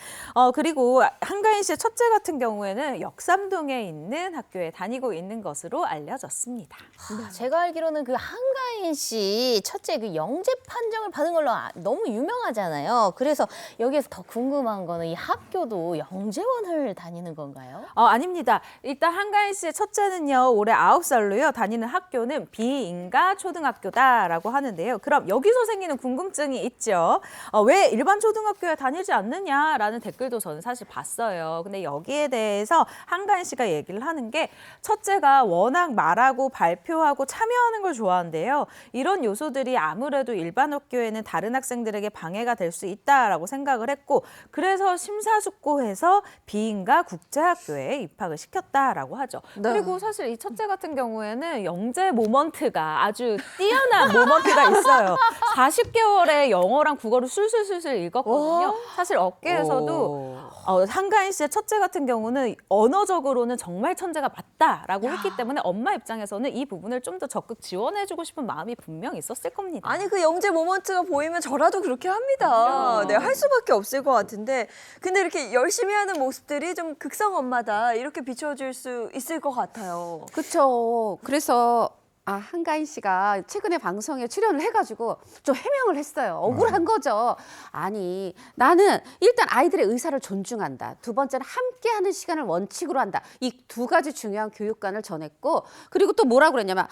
그리고 한가인 씨의 첫째 같은 경우에는 역삼동에 있는 학교에 다니고 있는 것으로 알려졌습니다. 제가 알기로는 그 한가인 씨 첫째 그 영재 판정을 받은 걸로 너무 유명하잖아요. 그래서 여기에서 더 궁금한 거는 이 학교도 영재원을 다니는 건가요? 아닙니다. 일단 한가인 씨의 첫째는요, 올해 9살로요. 다니는 학교는 비인가 초등학교다라고 하는데요. 그럼 여기서 생기는 궁금증이 있죠. 왜 일반 초등학교에 다니지 않느냐라는 댓글도 저는 사실 봤어요. 근데 여기에 대해서 한가인 씨가 얘기를 하는 게 첫째가 워낙 말하고 발표하고 참여하는 걸 좋아한대요. 이런 요소들이 아무래도 일반 학교에는 다른 학생들에게 방해가 될 수 있다라고 생각을 했고 그래서 심사숙고해서 비인가 국제학교에 입학을 시켰다라고 하죠. 네. 그리고 사실 이 첫째 같은 경우에는 영재 모먼트가 아주 뛰어난 모먼트가 있어요. 40개월에 영어랑 국어를 술술술술 읽었거든요. 사실 업계에서도 한가인 씨의 첫째 같은 경우는 언어적으로는 정말 천재가 맞다라고 했기 때문에 엄마 입장에서는 이 부분을 좀 더 적극 지원해주고 싶은 마음이 분명 있었을 겁니다. 아니 그 영재 모먼트가 보이면 저라도 그렇게 합니다. 네, 할 수밖에 없을 것 같은데 근데 이렇게 열심히 하는 모습들이 좀 극성 엄마다 이렇게 비춰질 수 있을 것 같아요. 그렇죠. 그래서 한가인 씨가 최근에 방송에 출연을 해가지고 좀 해명을 했어요. 억울한 거죠. 아니, 나는 일단 아이들의 의사를 존중한다. 두 번째는 함께하는 시간을 원칙으로 한다. 이 두 가지 중요한 교육관을 전했고 그리고 또 뭐라고 그랬냐면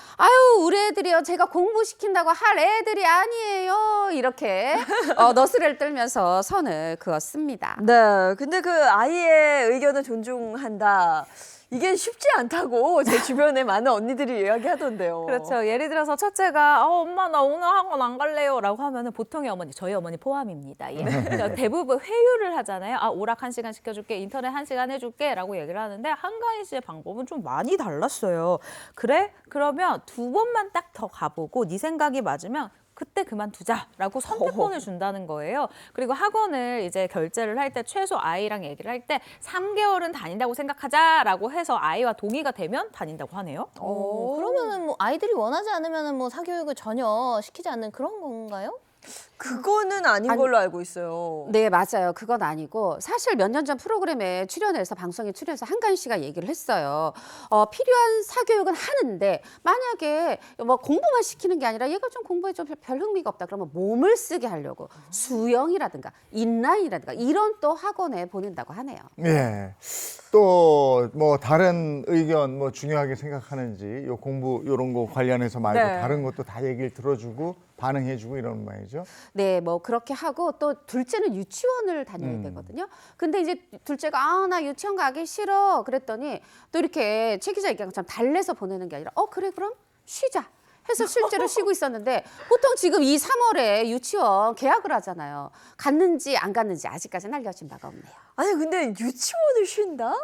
우리 애들이요. 제가 공부시킨다고 할 애들이 아니에요. 이렇게 너스레를 떨면서 선을 그었습니다. 네, 근데 그 아이의 의견을 존중한다. 이게 쉽지 않다고 제 주변에 많은 언니들이 이야기하던데요. 그렇죠. 예를 들어서 첫째가 엄마 나 오늘 학원 안 갈래요 라고 하면은 보통의 어머니, 저희 어머니 포함입니다. 예. 그러니까 대부분 회유를 하잖아요. 오락 1시간 시켜줄게, 인터넷 1시간 해줄게 라고 얘기를 하는데 한가인 씨의 방법은 좀 많이 달랐어요. 그래? 그러면 2번만 딱 더 가보고 네 생각이 맞으면 그때 그만두자라고 선택권을 준다는 거예요. 그리고 학원을 이제 결제를 할 때 최소 아이랑 얘기를 할 때 3개월은 다닌다고 생각하자라고 해서 아이와 동의가 되면 다닌다고 하네요. 그러면은 뭐 아이들이 원하지 않으면은 뭐 사교육을 전혀 시키지 않는 그런 건가요? 그거는 아닌 걸로 알고 있어요. 네, 맞아요. 그건 아니고 사실 몇 년 전 프로그램에 출연해서 방송에 출연해서 한가인 씨가 얘기를 했어요. 필요한 사교육은 하는데 만약에 뭐 공부만 시키는 게 아니라 얘가 좀 공부에 좀 별 흥미가 없다 그러면 몸을 쓰게 하려고 수영이라든가 인라인이라든가 이런 또 학원에 보낸다고 하네요. 예. 또 뭐 다른 의견 뭐 중요하게 생각하는지 요 공부 요런 거 관련해서 말고 네. 다른 것도 다 얘기를 들어주고 반응해주고 이런 말이죠. 네, 뭐 그렇게 하고 또 둘째는 유치원을 다녀야 되거든요. 근데 이제 둘째가 나 유치원 가기 싫어 그랬더니 또 이렇게 최 기자 얘기한 것처럼 달래서 보내는 게 아니라 그래 그럼 쉬자 해서 실제로 쉬고 있었는데 보통 지금 이 3월에 유치원 개학을 하잖아요. 갔는지 안 갔는지 아직까지는 알려진 바가 없네요. 아니 근데 유치원을 쉰다?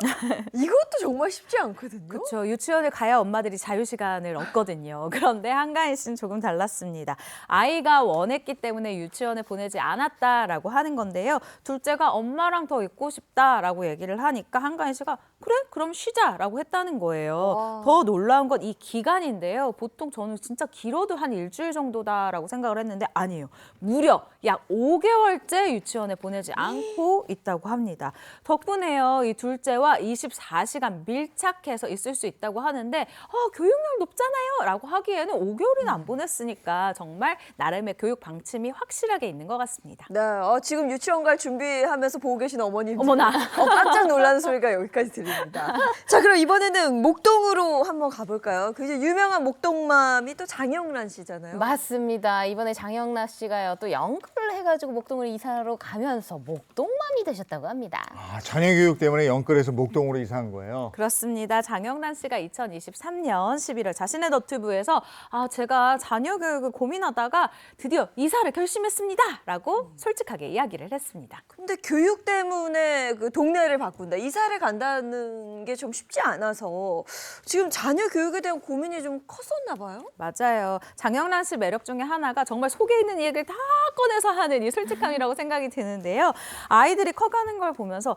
이것도 정말 쉽지 않거든요. 그렇죠. 유치원을 가야 엄마들이 자유시간을 얻거든요. 그런데 한가인 씨는 조금 달랐습니다. 아이가 원했기 때문에 유치원에 보내지 않았다라고 하는 건데요. 둘째가 엄마랑 더 있고 싶다라고 얘기를 하니까 한가인 씨가 그래? 그럼 쉬자라고 했다는 거예요. 더 놀라운 건 이 기간인데요. 보통 저는 진짜 길어도 한 일주일 정도다라고 생각을 했는데 아니에요. 무려 약 5개월째 유치원에 보내지 않고 있다고 합니다. 덕분에요. 이 둘째와 24시간 밀착해서 있을 수 있다고 하는데 교육열 높잖아요 라고 하기에는 5개월이나 안 보냈으니까 정말 나름의 교육 방침이 확실하게 있는 것 같습니다. 네, 지금 유치원 갈 준비하면서 보고 계신 어머님. 어머나. 깜짝 놀라는 소리가 여기까지 들립니다. 자, 그럼 이번에는 목동으로 한번 가볼까요? 그 이제 유명한 목동맘이 또 장영란 씨잖아요. 맞습니다. 이번에 장영란 씨가요 또 연극을 해가지고 목동을 이사로 가면서 목동맘이 되셨다고 합니다. 있습니다. 아, 자녀 교육 때문에 영끌에서 목동으로 이사한 거예요. 그렇습니다. 장영란 씨가 2023년 11월 자신의 너튜브에서 제가 자녀 교육을 고민하다가 드디어 이사를 결심했습니다. 라고 솔직하게 이야기를 했습니다. 근데 교육 때문에 그 동네를 바꾼다, 이사를 간다는 게 좀 쉽지 않아서 지금 자녀 교육에 대한 고민이 좀 컸었나 봐요. 맞아요. 장영란 씨 매력 중에 하나가 정말 속에 있는 얘기를 다 꺼내서 하는 이 솔직함이라고 생각이 드는데요. 아이들이 커가는 걸 보면서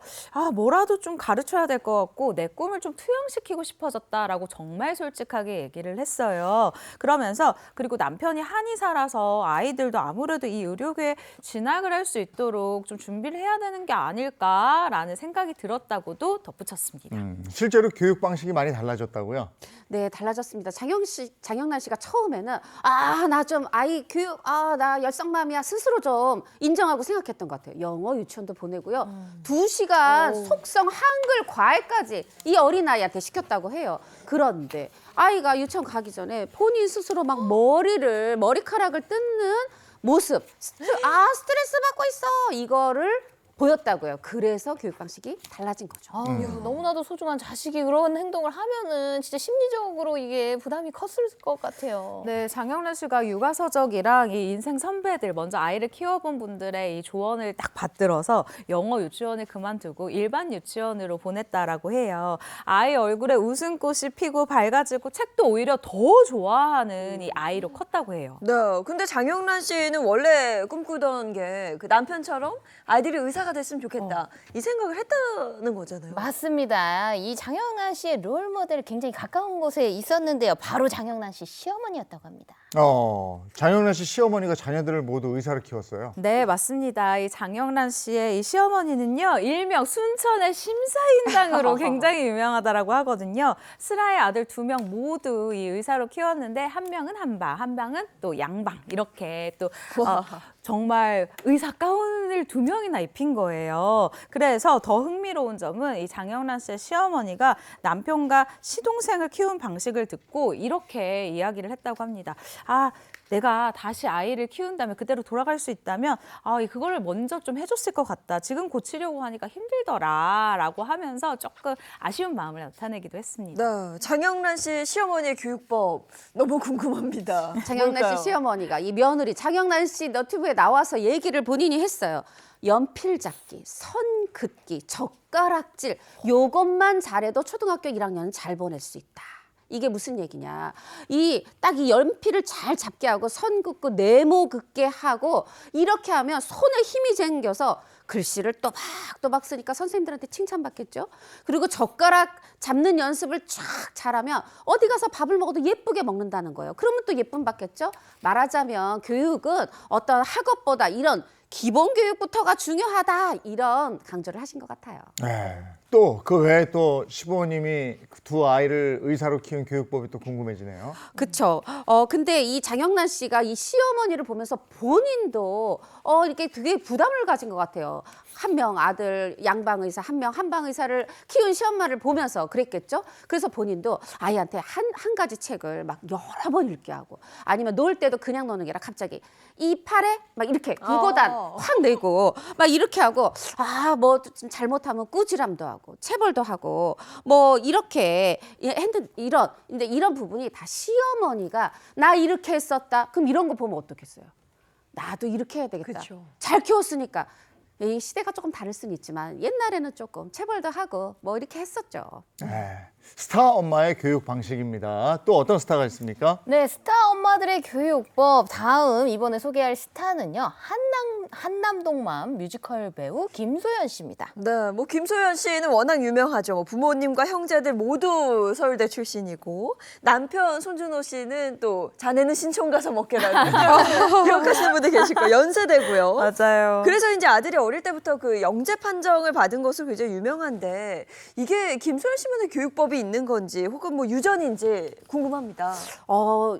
뭐라도 좀 가르쳐야 될 것 같고 내 꿈을 좀 투영시키고 싶어졌다라고 정말 솔직하게 얘기를 했어요. 그러면서 그리고 남편이 한의사라서 아이들도 아무래도 이 의료계에 진학을 할 수 있도록 좀 준비를 해야 되는 게 아닐까라는 생각이 들었다고도 덧붙였습니다. 실제로 교육 방식이 많이 달라졌다고요? 네, 달라졌습니다. 장영란 씨가 처음에는 나 좀 아이 교육, 나 열성맘이야 스스로 좀 인정하고 생각했던 것 같아요. 영어 유치원도 보내고요. 2시간 속성 한글 과외까지 이 어린아이한테 시켰다고 해요. 그런데 아이가 유치원 가기 전에 본인 스스로 막 머리카락을 뜯는 모습, 스트레스 받고 있어, 이거를 보였다고요. 그래서 교육 방식이 달라진 거죠. 너무나도 소중한 자식이 그런 행동을 하면은 진짜 심리적으로 이게 부담이 컸을 것 같아요. 네, 장영란 씨가 육아서적이랑 이 인생 선배들, 먼저 아이를 키워본 분들의 이 조언을 딱 받들어서 영어 유치원을 그만두고 일반 유치원으로 보냈다라고 해요. 아이 얼굴에 웃음꽃이 피고 밝아지고 책도 오히려 더 좋아하는 이 아이로 컸다고 해요. 네, 근데 장영란 씨는 원래 꿈꾸던 게 그 남편처럼 아이들이 의사가 됐으면 좋겠다, 이 생각을 했다는 거잖아요. 맞습니다. 이 장영란 씨의 롤 모델 굉장히 가까운 곳에 있었는데요. 바로 장영란 씨 시어머니였다고 합니다. 장영란 씨 시어머니가 자녀들을 모두 의사로 키웠어요. 네, 맞습니다. 이 장영란 씨의 이 시어머니는요, 일명 순천의 심사인당으로 굉장히 유명하다라고 하거든요. 슬아의 아들 2명 모두 이 의사로 키웠는데 한 명은 한방, 한 방은 또 양방, 이렇게 또 정말 의사 가운을 2명이나 입힌 거예요. 그래서 더 흥미로운 점은 이 장영란 씨의 시어머니가 남편과 시동생을 키운 방식을 듣고 이렇게 이야기를 했다고 합니다. 내가 다시 아이를 키운다면, 그대로 돌아갈 수 있다면 그거를 먼저 좀 해줬을 것 같다. 지금 고치려고 하니까 힘들더라 라고 하면서 조금 아쉬운 마음을 나타내기도 했습니다. 네, 장영란 씨 시어머니의 교육법 너무 궁금합니다. 장영란 뭘까요? 씨 시어머니가 이 며느리 장영란 씨 너튜브에 나와서 얘기를 본인이 했어요. 연필 잡기, 선 긋기, 젓가락질, 요것만 잘해도 초등학교 1학년은 잘 보낼 수 있다. 이게 무슨 얘기냐. 딱 이 연필을 잘 잡게 하고 선 긋고 네모 긋게 하고 이렇게 하면 손에 힘이 생겨서 글씨를 또박또박 쓰니까 선생님들한테 칭찬받겠죠. 그리고 젓가락 잡는 연습을 쫙 잘하면 어디 가서 밥을 먹어도 예쁘게 먹는다는 거예요. 그러면 또 예쁨 받겠죠. 말하자면 교육은 어떤 학업보다 이런 기본 교육부터가 중요하다, 이런 강조를 하신 것 같아요. 네. 또 그 외에 또 시부모님이 두 아이를 의사로 키운 교육법이 또 궁금해지네요. 그쵸. 근데 이 장영란 씨가 이 시어머니를 보면서 본인도 이렇게 되게 부담을 가진 것 같아요. 한 명 아들 양방 의사, 한 명 한방 의사를 키운 시엄마를 보면서 그랬겠죠. 그래서 본인도 아이한테 한 가지 책을 막 여러 번 읽게 하고, 아니면 놀 때도 그냥 노는 게 아니라 갑자기 이 팔에 막 이렇게 구고단 확 내고 막 이렇게 하고, 뭐 좀 잘못하면 꾸지람도 하고 체벌도 하고 뭐 이렇게 했는데, 이런 부분이 다 시어머니가 나 이렇게 했었다. 그럼 이런 거 보면 어떻겠어요? 나도 이렇게 해야 되겠다. 그쵸. 잘 키웠으니까. 이 시대가 조금 다를 수는 있지만 옛날에는 조금 체벌도 하고 뭐 이렇게 했었죠. 네. 스타 엄마의 교육 방식입니다. 또 어떤 스타가 있습니까? 네, 스타 엄마들의 교육법. 다음 이번에 소개할 스타는요. 한남동맘 뮤지컬 배우 김소연 씨입니다. 네, 뭐 김소연 씨는 워낙 유명하죠. 뭐 부모님과 형제들 모두 서울대 출신이고, 남편 손준호 씨는 또 자네는 신촌 가서 먹게라는 기억하시는 분들 계실 거예요. 연세대고요. 맞아요. 그래서 이제 아들이 어릴 때부터 그 영재 판정을 받은 것으로 굉장히 유명한데, 이게 김소연 씨만의 교육법이 부담이 있는 건지 혹은 뭐 유전인지 궁금합니다.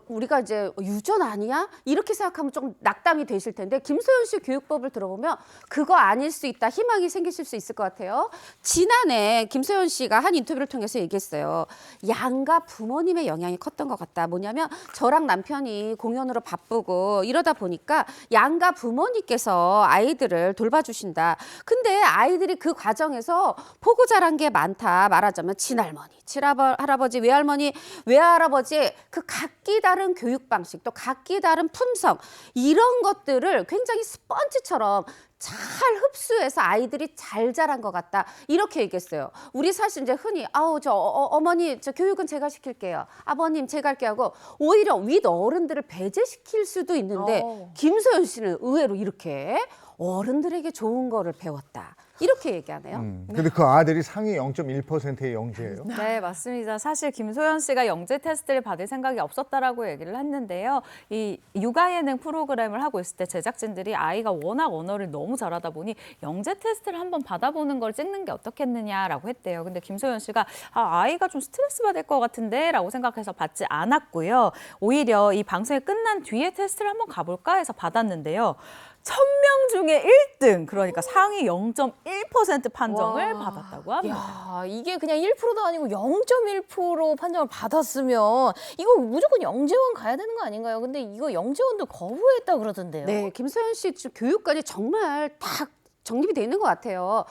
우리가 이제 유전 아니야? 이렇게 생각하면 좀 낙담이 되실 텐데 김소연 씨 교육법을 들어보면 그거 아닐 수 있다. 희망이 생기실 수 있을 것 같아요. 지난해 김소연 씨가 한 인터뷰를 통해서 얘기했어요. 양가 부모님의 영향이 컸던 것 같다. 뭐냐면 저랑 남편이 공연으로 바쁘고 이러다 보니까 양가 부모님께서 아이들을 돌봐주신다. 근데 아이들이 그 과정에서 보고 자란 게 많다. 말하자면 친할머니, 친할아버지, 외할머니, 외할아버지 그 각기 다른 교육 방식 또 각기 다른 품성 이런 것들을 굉장히 스펀지처럼 잘 흡수해서 아이들이 잘 자란 것 같다. 이렇게 얘기했어요. 우리 사실 이제 흔히 어머니 저 교육은 제가 시킬게요. 아버님 제가 할게 하고 오히려 윗 어른들을 배제시킬 수도 있는데 김소연 씨는 의외로 이렇게 어른들에게 좋은 거를 배웠다. 이렇게 얘기하네요. 근데 그 아들이 상위 0.1%의 영재예요. 네, 맞습니다. 사실 김소연 씨가 영재 테스트를 받을 생각이 없었다라고 얘기를 했는데요. 이 육아 예능 프로그램을 하고 있을 때 제작진들이 아이가 워낙 언어를 너무 잘하다 보니 영재 테스트를 한번 받아보는 걸 찍는 게 어떻겠느냐라고 했대요. 근데 김소연 씨가 아이가 좀 스트레스 받을 것 같은데 라고 생각해서 받지 않았고요. 오히려 이 방송이 끝난 뒤에 테스트를 한번 가볼까 해서 받았는데요. 1000명 중에 1등, 그러니까 상위 0.1% 판정을 받았다고 합니다. 야, 이게 그냥 1%도 아니고 0.1% 판정을 받았으면 이거 무조건 영재원 가야 되는 거 아닌가요? 근데 이거 영재원도 거부했다 그러던데요. 네, 김소연 씨 교육관이 정말 딱 정립이 돼 있는 것 같아요.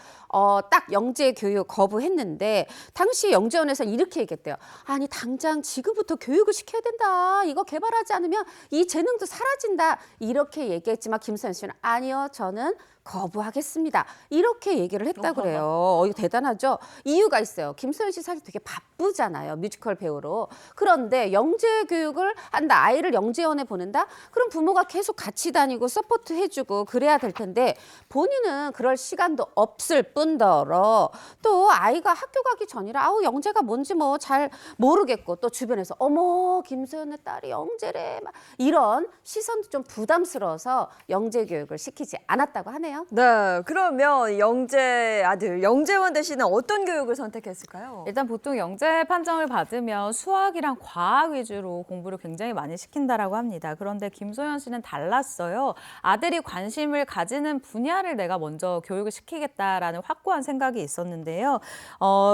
딱 영재 교육 거부했는데 당시 영재원에서 이렇게 얘기했대요. 아니 당장 지금부터 교육을 시켜야 된다. 이거 개발하지 않으면 이 재능도 사라진다. 이렇게 얘기했지만 김소연 씨는 아니요. 저는 거부하겠습니다. 이렇게 얘기를 했다고 그래요. 이거 대단하죠? 이유가 있어요. 김소연 씨 사실 되게 바쁘잖아요. 뮤지컬 배우로. 그런데 영재 교육을 한다. 아이를 영재원에 보낸다? 그럼 부모가 계속 같이 다니고 서포트 해주고 그래야 될 텐데 본인은 그럴 시간도 없을 뿐더러 또 아이가 학교 가기 전이라 영재가 뭔지 뭐 잘 모르겠고 또 주변에서 어머 김소연의 딸이 영재래 막 이런 시선도 좀 부담스러워서 영재 교육을 시키지 않았다고 하네요. 네, 그러면 영재 아들, 영재원 대신에 어떤 교육을 선택했을까요? 일단 보통 영재 판정을 받으면 수학이랑 과학 위주로 공부를 굉장히 많이 시킨다라고 합니다. 그런데 김소연 씨는 달랐어요. 아들이 관심을 가지는 분야를 내가 먼저 교육을 시키겠다라는 확고한 생각이 있었는데요.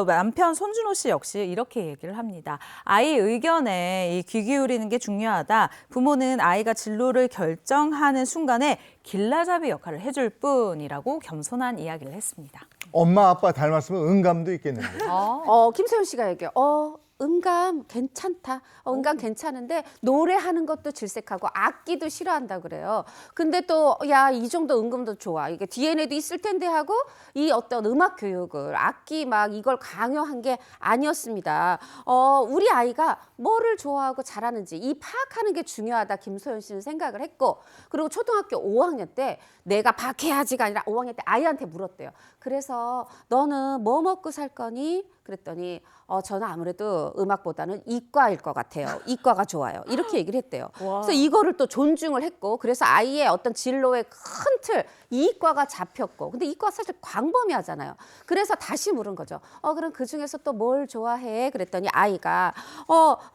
남편 손준호 씨 역시 이렇게 얘기를 합니다. 아이 의견에 귀 기울이는 게 중요하다. 부모는 아이가 진로를 결정하는 순간에 길라잡이 역할을 해줄 뿐이라고 겸손한 이야기를 했습니다. 엄마 아빠 닮았으면 음감도 있겠는데. 김소연 씨가 얘기해요. 음감 괜찮다. 음감 괜찮은데 노래하는 것도 질색하고 악기도 싫어한다 그래요. 근데 또 야, 이 정도 음감도 좋아. 이게 DNA도 있을 텐데 하고 이 어떤 음악 교육을 악기 막 이걸 강요한 게 아니었습니다. 우리 아이가 뭐를 좋아하고 잘하는지 이 파악하는 게 중요하다. 김소연 씨는 생각을 했고 그리고 초등학교 5학년 때 내가 박해야지가 아니라 5학년 때 아이한테 물었대요. 그래서 너는 뭐 먹고 살 거니? 그랬더니 저는 아무래도 음악보다는 이과일 것 같아요. 이과가 좋아요. 이렇게 얘기를 했대요. 그래서 이거를 또 존중을 했고 그래서 아이의 어떤 진로의 큰 틀 이과가 잡혔고 근데 이과 사실 광범위하잖아요. 그래서 다시 물은 거죠. 그럼 그중에서 또 뭘 좋아해? 그랬더니 아이가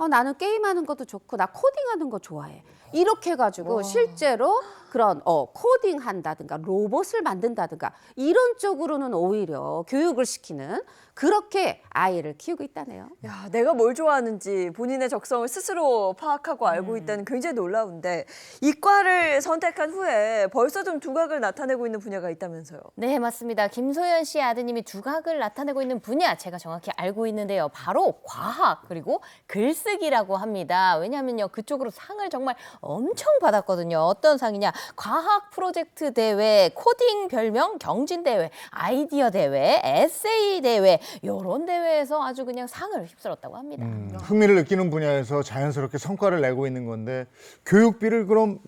나는 게임하는 것도 좋고 나 코딩하는 거 좋아해. 이렇게 해가지고 실제로 그런 코딩한다든가 로봇을 만든다든가 이런 쪽으로는 오히려 교육을 시키는 그렇게 아이를 키우고 있다네요. 야, 내가 뭘 좋아하는지 본인의 적성을 스스로 파악하고 알고 있다는 굉장히 놀라운데 이과를 선택한 후에 벌써 좀 두각을 나타내고 있는 분야가 있다면서요. 네, 맞습니다. 김소연 씨의 아드님이 두각을 나타내고 있는 분야 제가 정확히 알고 있는데요. 바로 과학 그리고 글쓰기라고 합니다. 왜냐하면요. 그쪽으로 상을 정말 엄청 받았거든요. 어떤 상이냐. 과학 프로젝트 대회, 코딩 별명 경진 대회, 아이디어 대회, 에세이 대회 이런 대회에서 아주 그냥 상을 휩쓸었다고 합니다. 흥미를 느끼는 분야에서 자연스럽게 성과를 내고 있는 건데 교육비를 그럼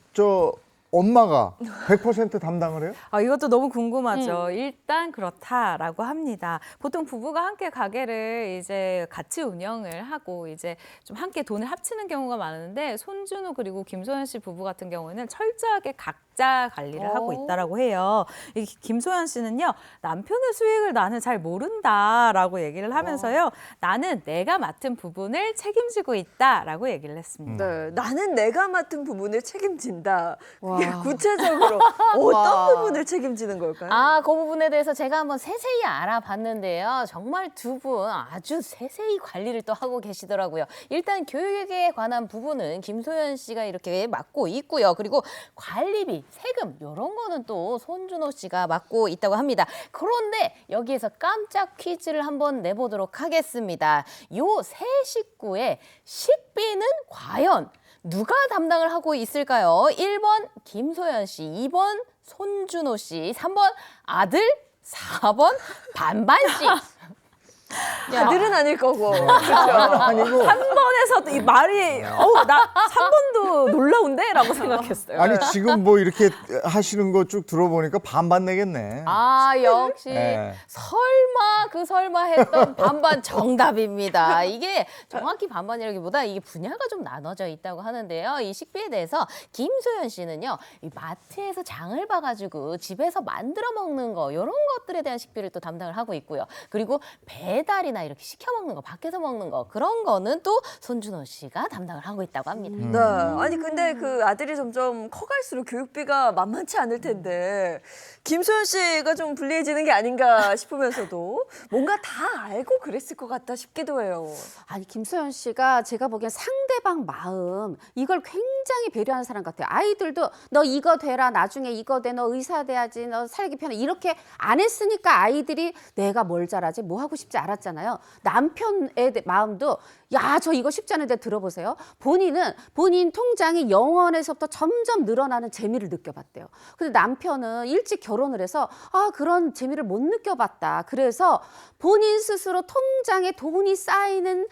엄마가 100% 담당을 해요? 이것도 너무 궁금하죠. 일단 그렇다라고 합니다. 보통 부부가 함께 가게를 이제 같이 운영을 하고 이제 좀 함께 돈을 합치는 경우가 많은데 손준호 그리고 김소연 씨 부부 같은 경우는 철저하게 각자 관리를 하고 있다라고 해요. 이 김소연 씨는요, 남편의 수익을 나는 잘 모른다라고 얘기를 하면서요, 나는 내가 맡은 부분을 책임지고 있다라고 얘기를 했습니다. 네, 나는 내가 맡은 부분을 책임진다. 그게 와. 구체적으로 어떤 부분을 책임지는 걸까요? 그 부분에 대해서 제가 한번 세세히 알아봤는데요. 정말 두 분 아주 세세히 관리를 또 하고 계시더라고요. 일단 교육에 관한 부분은 김소연 씨가 이렇게 맡고 있고요. 그리고 관리비, 세금 이런 거는 또 손준호 씨가 맡고 있다고 합니다. 그런데 여기에서 깜짝 퀴즈를 한번 내보도록 하겠습니다. 요 세 식구의 식비는 과연 누가 담당을 하고 있을까요? 1번 김소연 씨, 2번 손준호 씨, 3번 아들, 4번 반반 씨. 아들은 아닐 거고. 아니고 3번에서도 이 말이 나 3번도 놀라운데라고 생각했어요. 아니 지금 뭐 이렇게 하시는 거 쭉 들어보니까 반반 내겠네. 역시 네. 설마 했던 반반 정답입니다. 이게 정확히 반반이라기보다 이게 분야가 좀 나눠져 있다고 하는데요. 이 식비에 대해서 김소연 씨는요, 이 마트에서 장을 봐가지고 집에서 만들어 먹는 거 이런 것들에 대한 식비를 또 담당을 하고 있고요. 그리고 배달이나 이렇게 시켜 먹는 거, 밖에서 먹는 거 그런 거는 또 손준호 씨가 담당을 하고 있다고 합니다. 네. 아니 근데 그 아들이 점점 커갈수록 교육비가 만만치 않을 텐데 김소연 씨가 좀 불리해지는 게 아닌가 싶으면서도 뭔가 다 알고 그랬을 것 같다 싶기도 해요. 아니 김소연 씨가 제가 보기엔 상대방 마음 이걸 굉장히 배려하는 사람 같아요. 아이들도 너 이거 되라, 나중에 이거 돼, 너 의사 돼야지, 너 살기 편해 이렇게 안 했으니까 아이들이 내가 뭘 잘하지, 뭐 하고 싶지 않았잖아요. 남편의 마음도 야, 저 이거 쉽지 않은데 들어보세요. 본인은 본인 통장이 0원에서부터 점점 늘어나는 재미를 느껴봤대요. 근데 남편은 일찍 결혼을 해서 그런 재미를 못 느껴봤다. 그래서 본인 스스로 통장에 돈이 쌓이는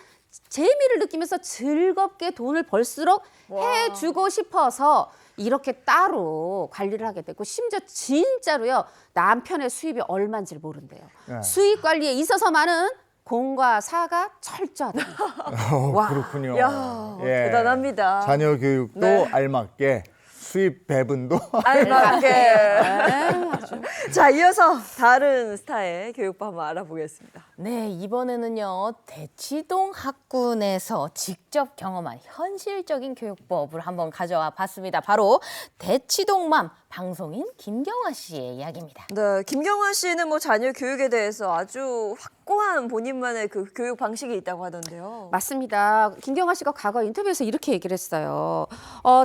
재미를 느끼면서 즐겁게 돈을 벌수록 해주고 싶어서 이렇게 따로 관리를 하게 됐고, 심지어 진짜로요, 남편의 수입이 얼마인지를 모른대요. 네. 수입 관리에 있어서만은 공과 사가 철저하다. 그렇군요. 야, 예. 대단합니다. 자녀 교육도 네. 알맞게, 수입 배분도 알맞게. 자, 이어서 다른 스타의 교육법 한번 알아보겠습니다. 네, 이번에는요, 대치동 학군에서 직접 경험한 현실적인 교육법을 한번 가져와 봤습니다. 바로 대치동맘 방송인 김경화 씨의 이야기입니다. 네, 김경화 씨는 뭐 자녀 교육에 대해서 아주 확고한 본인만의 그 교육 방식이 있다고 하던데요. 맞습니다. 김경화 씨가 과거 인터뷰에서 이렇게 얘기를 했어요.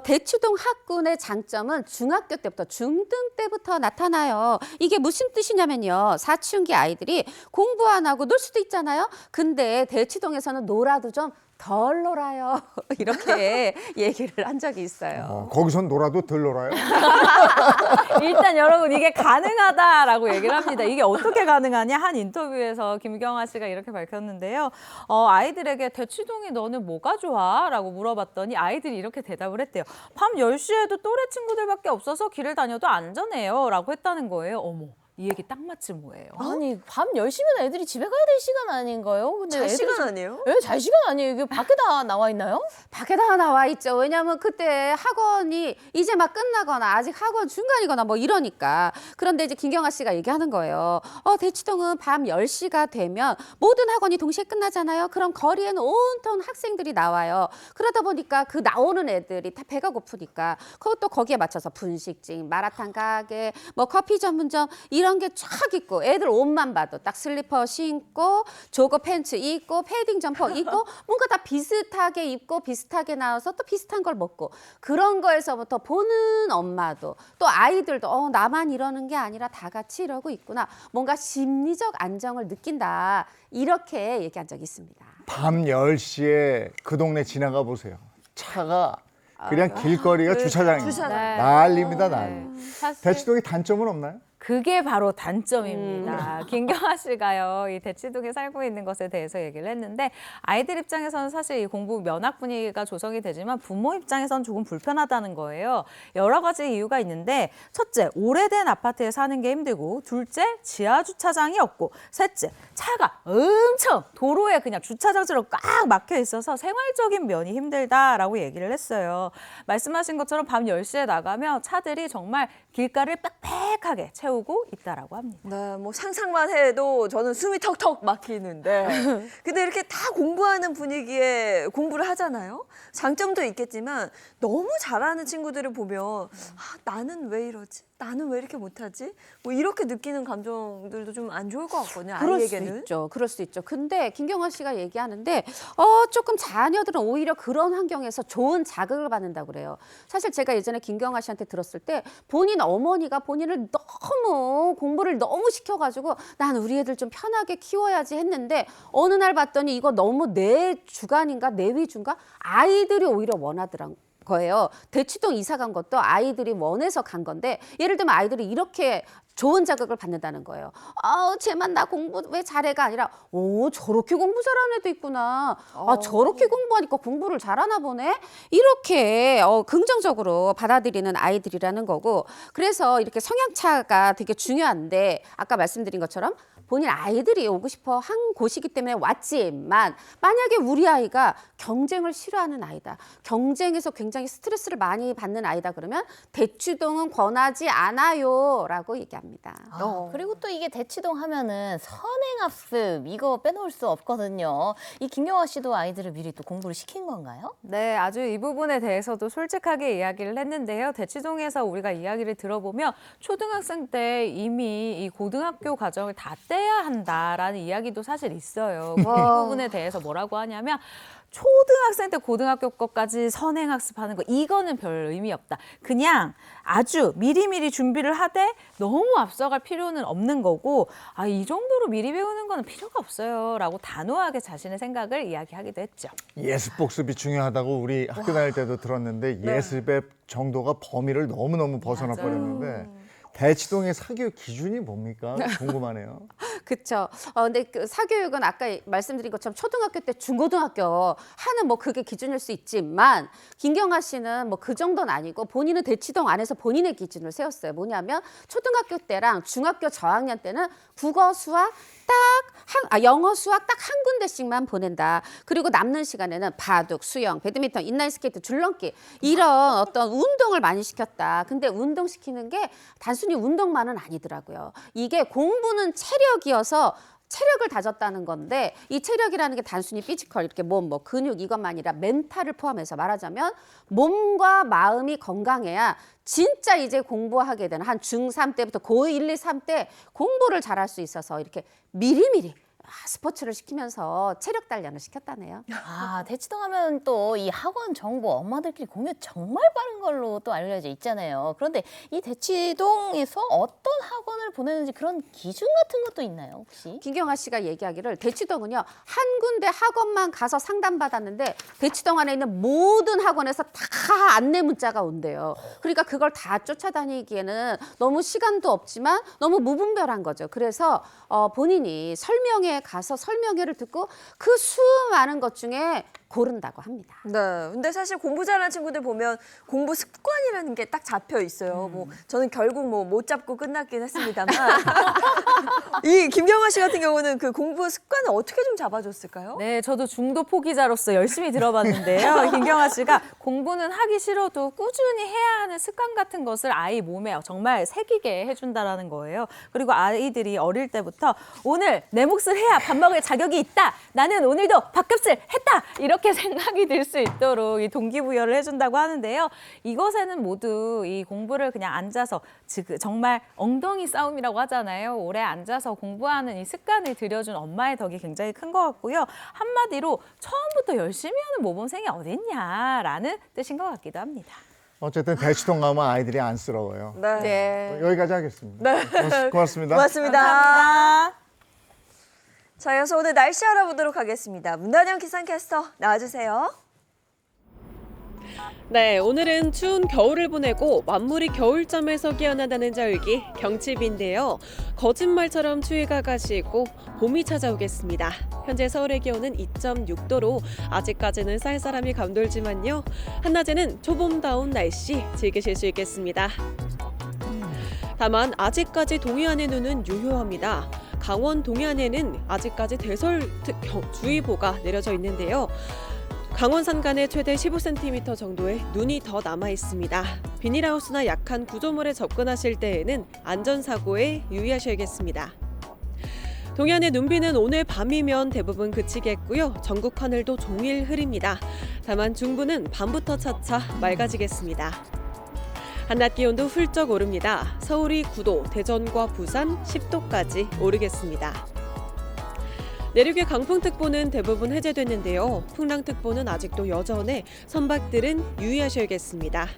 대치동 학군의 장점은 중학교 때부터 중등 때부터 나타나요. 이게 무슨 뜻이냐면요. 사춘기 아이들이 공부 안 하고 놀 수도 있잖아요. 근데 대치동에서는 놀아도 좀 덜 놀아요. 이렇게 얘기를 한 적이 있어요. 거기선 놀아도 덜 놀아요? 일단 여러분 이게 가능하다라고 얘기를 합니다. 이게 어떻게 가능하냐? 한 인터뷰에서 김경아 씨가 이렇게 밝혔는데요. 아이들에게 대치동이 너는 뭐가 좋아? 라고 물어봤더니 아이들이 이렇게 대답을 했대요. 밤 10시에도 또래 친구들밖에 없어서 길을 다녀도 안전해요. 라고 했다는 거예요. 어머. 이 얘기 딱 마침 뭐예요? 아니, 밤 10시면 애들이 집에 가야 될 시간 아닌가요? 근데 잘 애들이 시간 아니에요? 잘 시간 아니에요. 이게 밖에 다 나와 있나요? 밖에다 나와 있죠. 왜냐하면 그때 학원이 이제 막 끝나거나 아직 학원 중간이거나 뭐 이러니까. 그런데 이제 김경아 씨가 얘기하는 거예요. 대치동은 밤 10시가 되면 모든 학원이 동시에 끝나잖아요. 그럼 거리에는 온통 학생들이 나와요. 그러다 보니까 그 나오는 애들이 다 배가 고프니까 그것도 거기에 맞춰서 분식집, 마라탕 가게, 뭐 커피 전문점 이런 게 쫙 있고, 애들 옷만 봐도 딱 슬리퍼 신고 조거 팬츠 입고 패딩 점퍼 입고 뭔가 다 비슷하게 입고 비슷하게 나와서 또 비슷한 걸 먹고, 그런 거에서부터 보는 엄마도 또 아이들도 나만 이러는 게 아니라 다 같이 이러고 있구나, 뭔가 심리적 안정을 느낀다, 이렇게 얘기한 적이 있습니다. 밤 10시에 그 동네 지나가 보세요. 차가 그냥 길거리가 주차장입니다. 주차장. 난리입니다, 난리. 사실 대치동의 단점은 없나요? 그게 바로 단점입니다. 김경아 씨가요, 이 대치동에 살고 있는 것에 대해서 얘기를 했는데 아이들 입장에서는 사실 이 공부 면학 분위기가 조성이 되지만 부모 입장에서는 조금 불편하다는 거예요. 여러 가지 이유가 있는데 첫째, 오래된 아파트에 사는 게 힘들고 둘째, 지하 주차장이 없고 셋째, 차가 엄청 도로에 그냥 주차장처럼 꽉 막혀 있어서 생활적인 면이 힘들다라고 얘기를 했어요. 말씀하신 것처럼 밤 10시에 나가면 차들이 정말 길가를 빽빽하게 채우고 있다라고 합니다. 네, 뭐 상상만 해도 저는 숨이 턱턱 막히는데 근데 이렇게 다 공부하는 분위기에 공부를 하잖아요. 장점도 있겠지만 너무 잘하는 친구들을 보면 아, 나는 왜 이러지? 나는 왜 이렇게 못하지? 뭐 이렇게 느끼는 감정들도 좀 안 좋을 것 같거든요. 그럴 수 아이에게는. 있죠. 그럴 수 있죠. 근데 김경화 씨가 얘기하는데 조금 자녀들은 오히려 그런 환경에서 좋은 자극을 받는다고 그래요. 사실 제가 예전에 김경화 씨한테 들었을 때 본인 어머니가 본인을 너무 공부를 너무 시켜가지고 난 우리 애들 좀 편하게 키워야지 했는데 어느 날 봤더니 이거 너무 내 주관인가 내 위주인가 아이들이 오히려 원하더라고요. 거예요. 대치동 이사 간 것도 아이들이 원해서 간 건데 예를 들면 아이들이 이렇게 좋은 자극을 받는다는 거예요. 쟤만 나 공부 왜 잘해가 아니라 저렇게 공부 잘하는 애도 있구나. 저렇게 공부하니까 공부를 잘하나 보네. 이렇게 긍정적으로 받아들이는 아이들이라는 거고 그래서 이렇게 성향차가 되게 중요한데 아까 말씀드린 것처럼 본인 아이들이 오고 싶어 한 곳이기 때문에 왔지만 만약에 우리 아이가 경쟁을 싫어하는 아이다. 경쟁에서 굉장히 스트레스를 많이 받는 아이다 그러면 대치동은 권하지 않아요 라고 얘기합니다. 그리고 또 이게 대치동 하면은 선행학습 이거 빼놓을 수 없거든요. 이 김경화 씨도 아이들을 미리 또 공부를 시킨 건가요? 네, 아주 이 부분에 대해서도 솔직하게 이야기를 했는데요. 대치동에서 우리가 이야기를 들어보면 초등학생 때 이미 이 고등학교 과정을 다 떼야 한다라는 이야기도 사실 있어요. 그 부분에 대해서 뭐라고 하냐면 초등학생 때 고등학교 것까지 선행학습하는 거 이거는 별 의미 없다. 그냥 아주 미리미리 준비를 하되 너무 앞서갈 필요는 없는 거고 이 정도로 미리 배우는 거는 필요가 없어요 라고 단호하게 자신의 생각을 이야기하기도 했죠. 예습 복습이 중요하다고 우리 학교 다닐 때도 들었는데 예습의 정도가 범위를 너무너무 벗어나 버렸는데 대치동의 사교육 기준이 뭡니까? 궁금하네요. 그렇죠. 근데 그 사교육은 아까 말씀드린 것처럼 초등학교 때 중고등학교 하는 뭐 그게 기준일 수 있지만 김경아 씨는 뭐 그 정도는 아니고 본인은 대치동 안에서 본인의 기준을 세웠어요. 뭐냐면 초등학교 때랑 중학교 저학년 때는 국어, 수학 영어, 수학 딱 한 군데씩만 보낸다. 그리고 남는 시간에는 바둑, 수영, 배드민턴, 인라인 스케이트, 줄넘기 이런 어떤 운동을 많이 시켰다. 근데 운동시키는 게 단순히 운동만은 아니더라고요. 이게 공부는 체력이어서 체력을 다졌다는 건데 이 체력이라는 게 단순히 피지컬 이렇게 몸, 근육 이것만 아니라 멘탈을 포함해서 말하자면 몸과 마음이 건강해야 진짜 이제 공부하게 되는 한 중3 때부터 고1, 2, 3 때 공부를 잘할 수 있어서 이렇게 미리미리 스포츠를 시키면서 체력 단련을 시켰다네요. 대치동 하면 또 이 학원 정보 엄마들끼리 공유 정말 빠른 걸로 또 알려져 있잖아요. 그런데 이 대치동에서 어떤 학원을 보내는지 그런 기준 같은 것도 있나요, 혹시? 김경아 씨가 얘기하기를 대치동은요 한 군데 학원만 가서 상담받았는데 대치동 안에 있는 모든 학원에서 다 안내 문자가 온대요. 그러니까 그걸 다 쫓아다니기에는 너무 시간도 없지만 너무 무분별한 거죠. 그래서 본인이 설명회 가서 설명회를 듣고 그 수많은 것 중에 고른다고 합니다. 네. 근데 사실 공부 잘하는 친구들 보면 공부 습관이라는 게 딱 잡혀 있어요. 뭐 저는 결국 못 잡고 끝났긴 했습니다만 이 김경아 씨 같은 경우는 그 공부 습관을 어떻게 좀 잡아줬을까요? 네, 저도 중도 포기자로서 열심히 들어봤는데요. 김경아 씨가 공부는 하기 싫어도 꾸준히 해야 하는 습관 같은 것을 아이 몸에 정말 새기게 해준다라는 거예요. 그리고 아이들이 어릴 때부터 오늘 내 몫을 해야 밥 먹을 자격이 있다. 나는 오늘도 밥값을 했다. 이렇게 생각이 들 수 있도록 이 동기부여를 해준다고 하는데요. 이것에는 모두 이 공부를 그냥 앉아서 정말 엉덩이 싸움이라고 하잖아요. 오래 앉아서 공부하는 이 습관을 들여준 엄마의 덕이 굉장히 큰 것 같고요. 한마디로 처음부터 열심히 하는 모범생이 어딨냐라는 뜻인 것 같기도 합니다. 어쨌든 대치동 가면 아이들이 안쓰러워요. 네. 여기까지 하겠습니다. 고맙습니다. 고맙습니다. 감사합니다. 자, 이어서 오늘 날씨 알아보도록 하겠습니다. 문단영 기상캐스터 나와주세요. 네, 오늘은 추운 겨울을 보내고 만물이 겨울잠에서 깨어난다는 절기 경칩인데요. 거짓말처럼 추위가 가시고 봄이 찾아오겠습니다. 현재 서울의 기온은 2.6도로 아직까지는 쌀쌀함이 감돌지만요. 한낮에는 초봄다운 날씨 즐기실 수 있겠습니다. 다만 아직까지 동해안의 눈은 유효합니다. 강원 동해안에는 아직까지 대설특주의보가 내려져 있는데요. 강원 산간에 최대 15cm 정도의 눈이 더 남아 있습니다. 비닐하우스나 약한 구조물에 접근하실 때에는 안전사고에 유의하셔야겠습니다. 동해안의 눈비는 오늘 밤이면 대부분 그치겠고요. 전국 하늘도 종일 흐립니다. 다만 중부는 밤부터 차차 맑아지겠습니다. 한낮 기온도 훌쩍 오릅니다. 서울이 9도, 대전과 부산 10도까지 오르겠습니다. 내륙의 강풍특보는 대부분 해제됐는데요. 풍랑특보는 아직도 여전해 선박들은 유의하셔야겠습니다.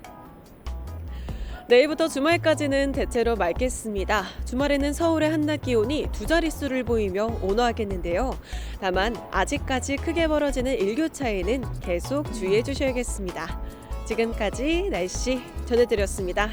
내일부터 주말까지는 대체로 맑겠습니다. 주말에는 서울의 한낮 기온이 2자릿수를 보이며 온화하겠는데요. 다만 아직까지 크게 벌어지는 일교차에는 계속 주의해 주셔야겠습니다. 지금까지 날씨 전해드렸습니다.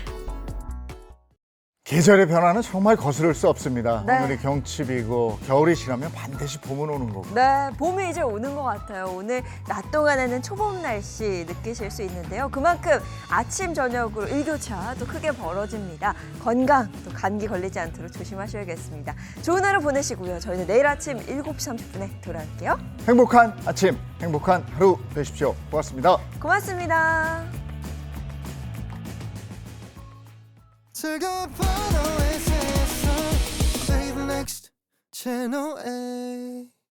계절의 변화는 정말 거스를 수 없습니다. 네. 오늘이 경칩이고 겨울이 지나면 반드시 봄은 오는 거고. 네, 봄이 이제 오는 것 같아요. 오늘 낮 동안에는 초봄 날씨 느끼실 수 있는데요. 그만큼 아침, 저녁으로 일교차 또 크게 벌어집니다. 건강, 또 감기 걸리지 않도록 조심하셔야겠습니다. 좋은 하루 보내시고요. 저희는 내일 아침 7시 30분에 돌아올게요. 행복한 아침, 행복한 하루 되십시오. 고맙습니다. 고맙습니다. 즐거운 OS에서 Save Next Channel A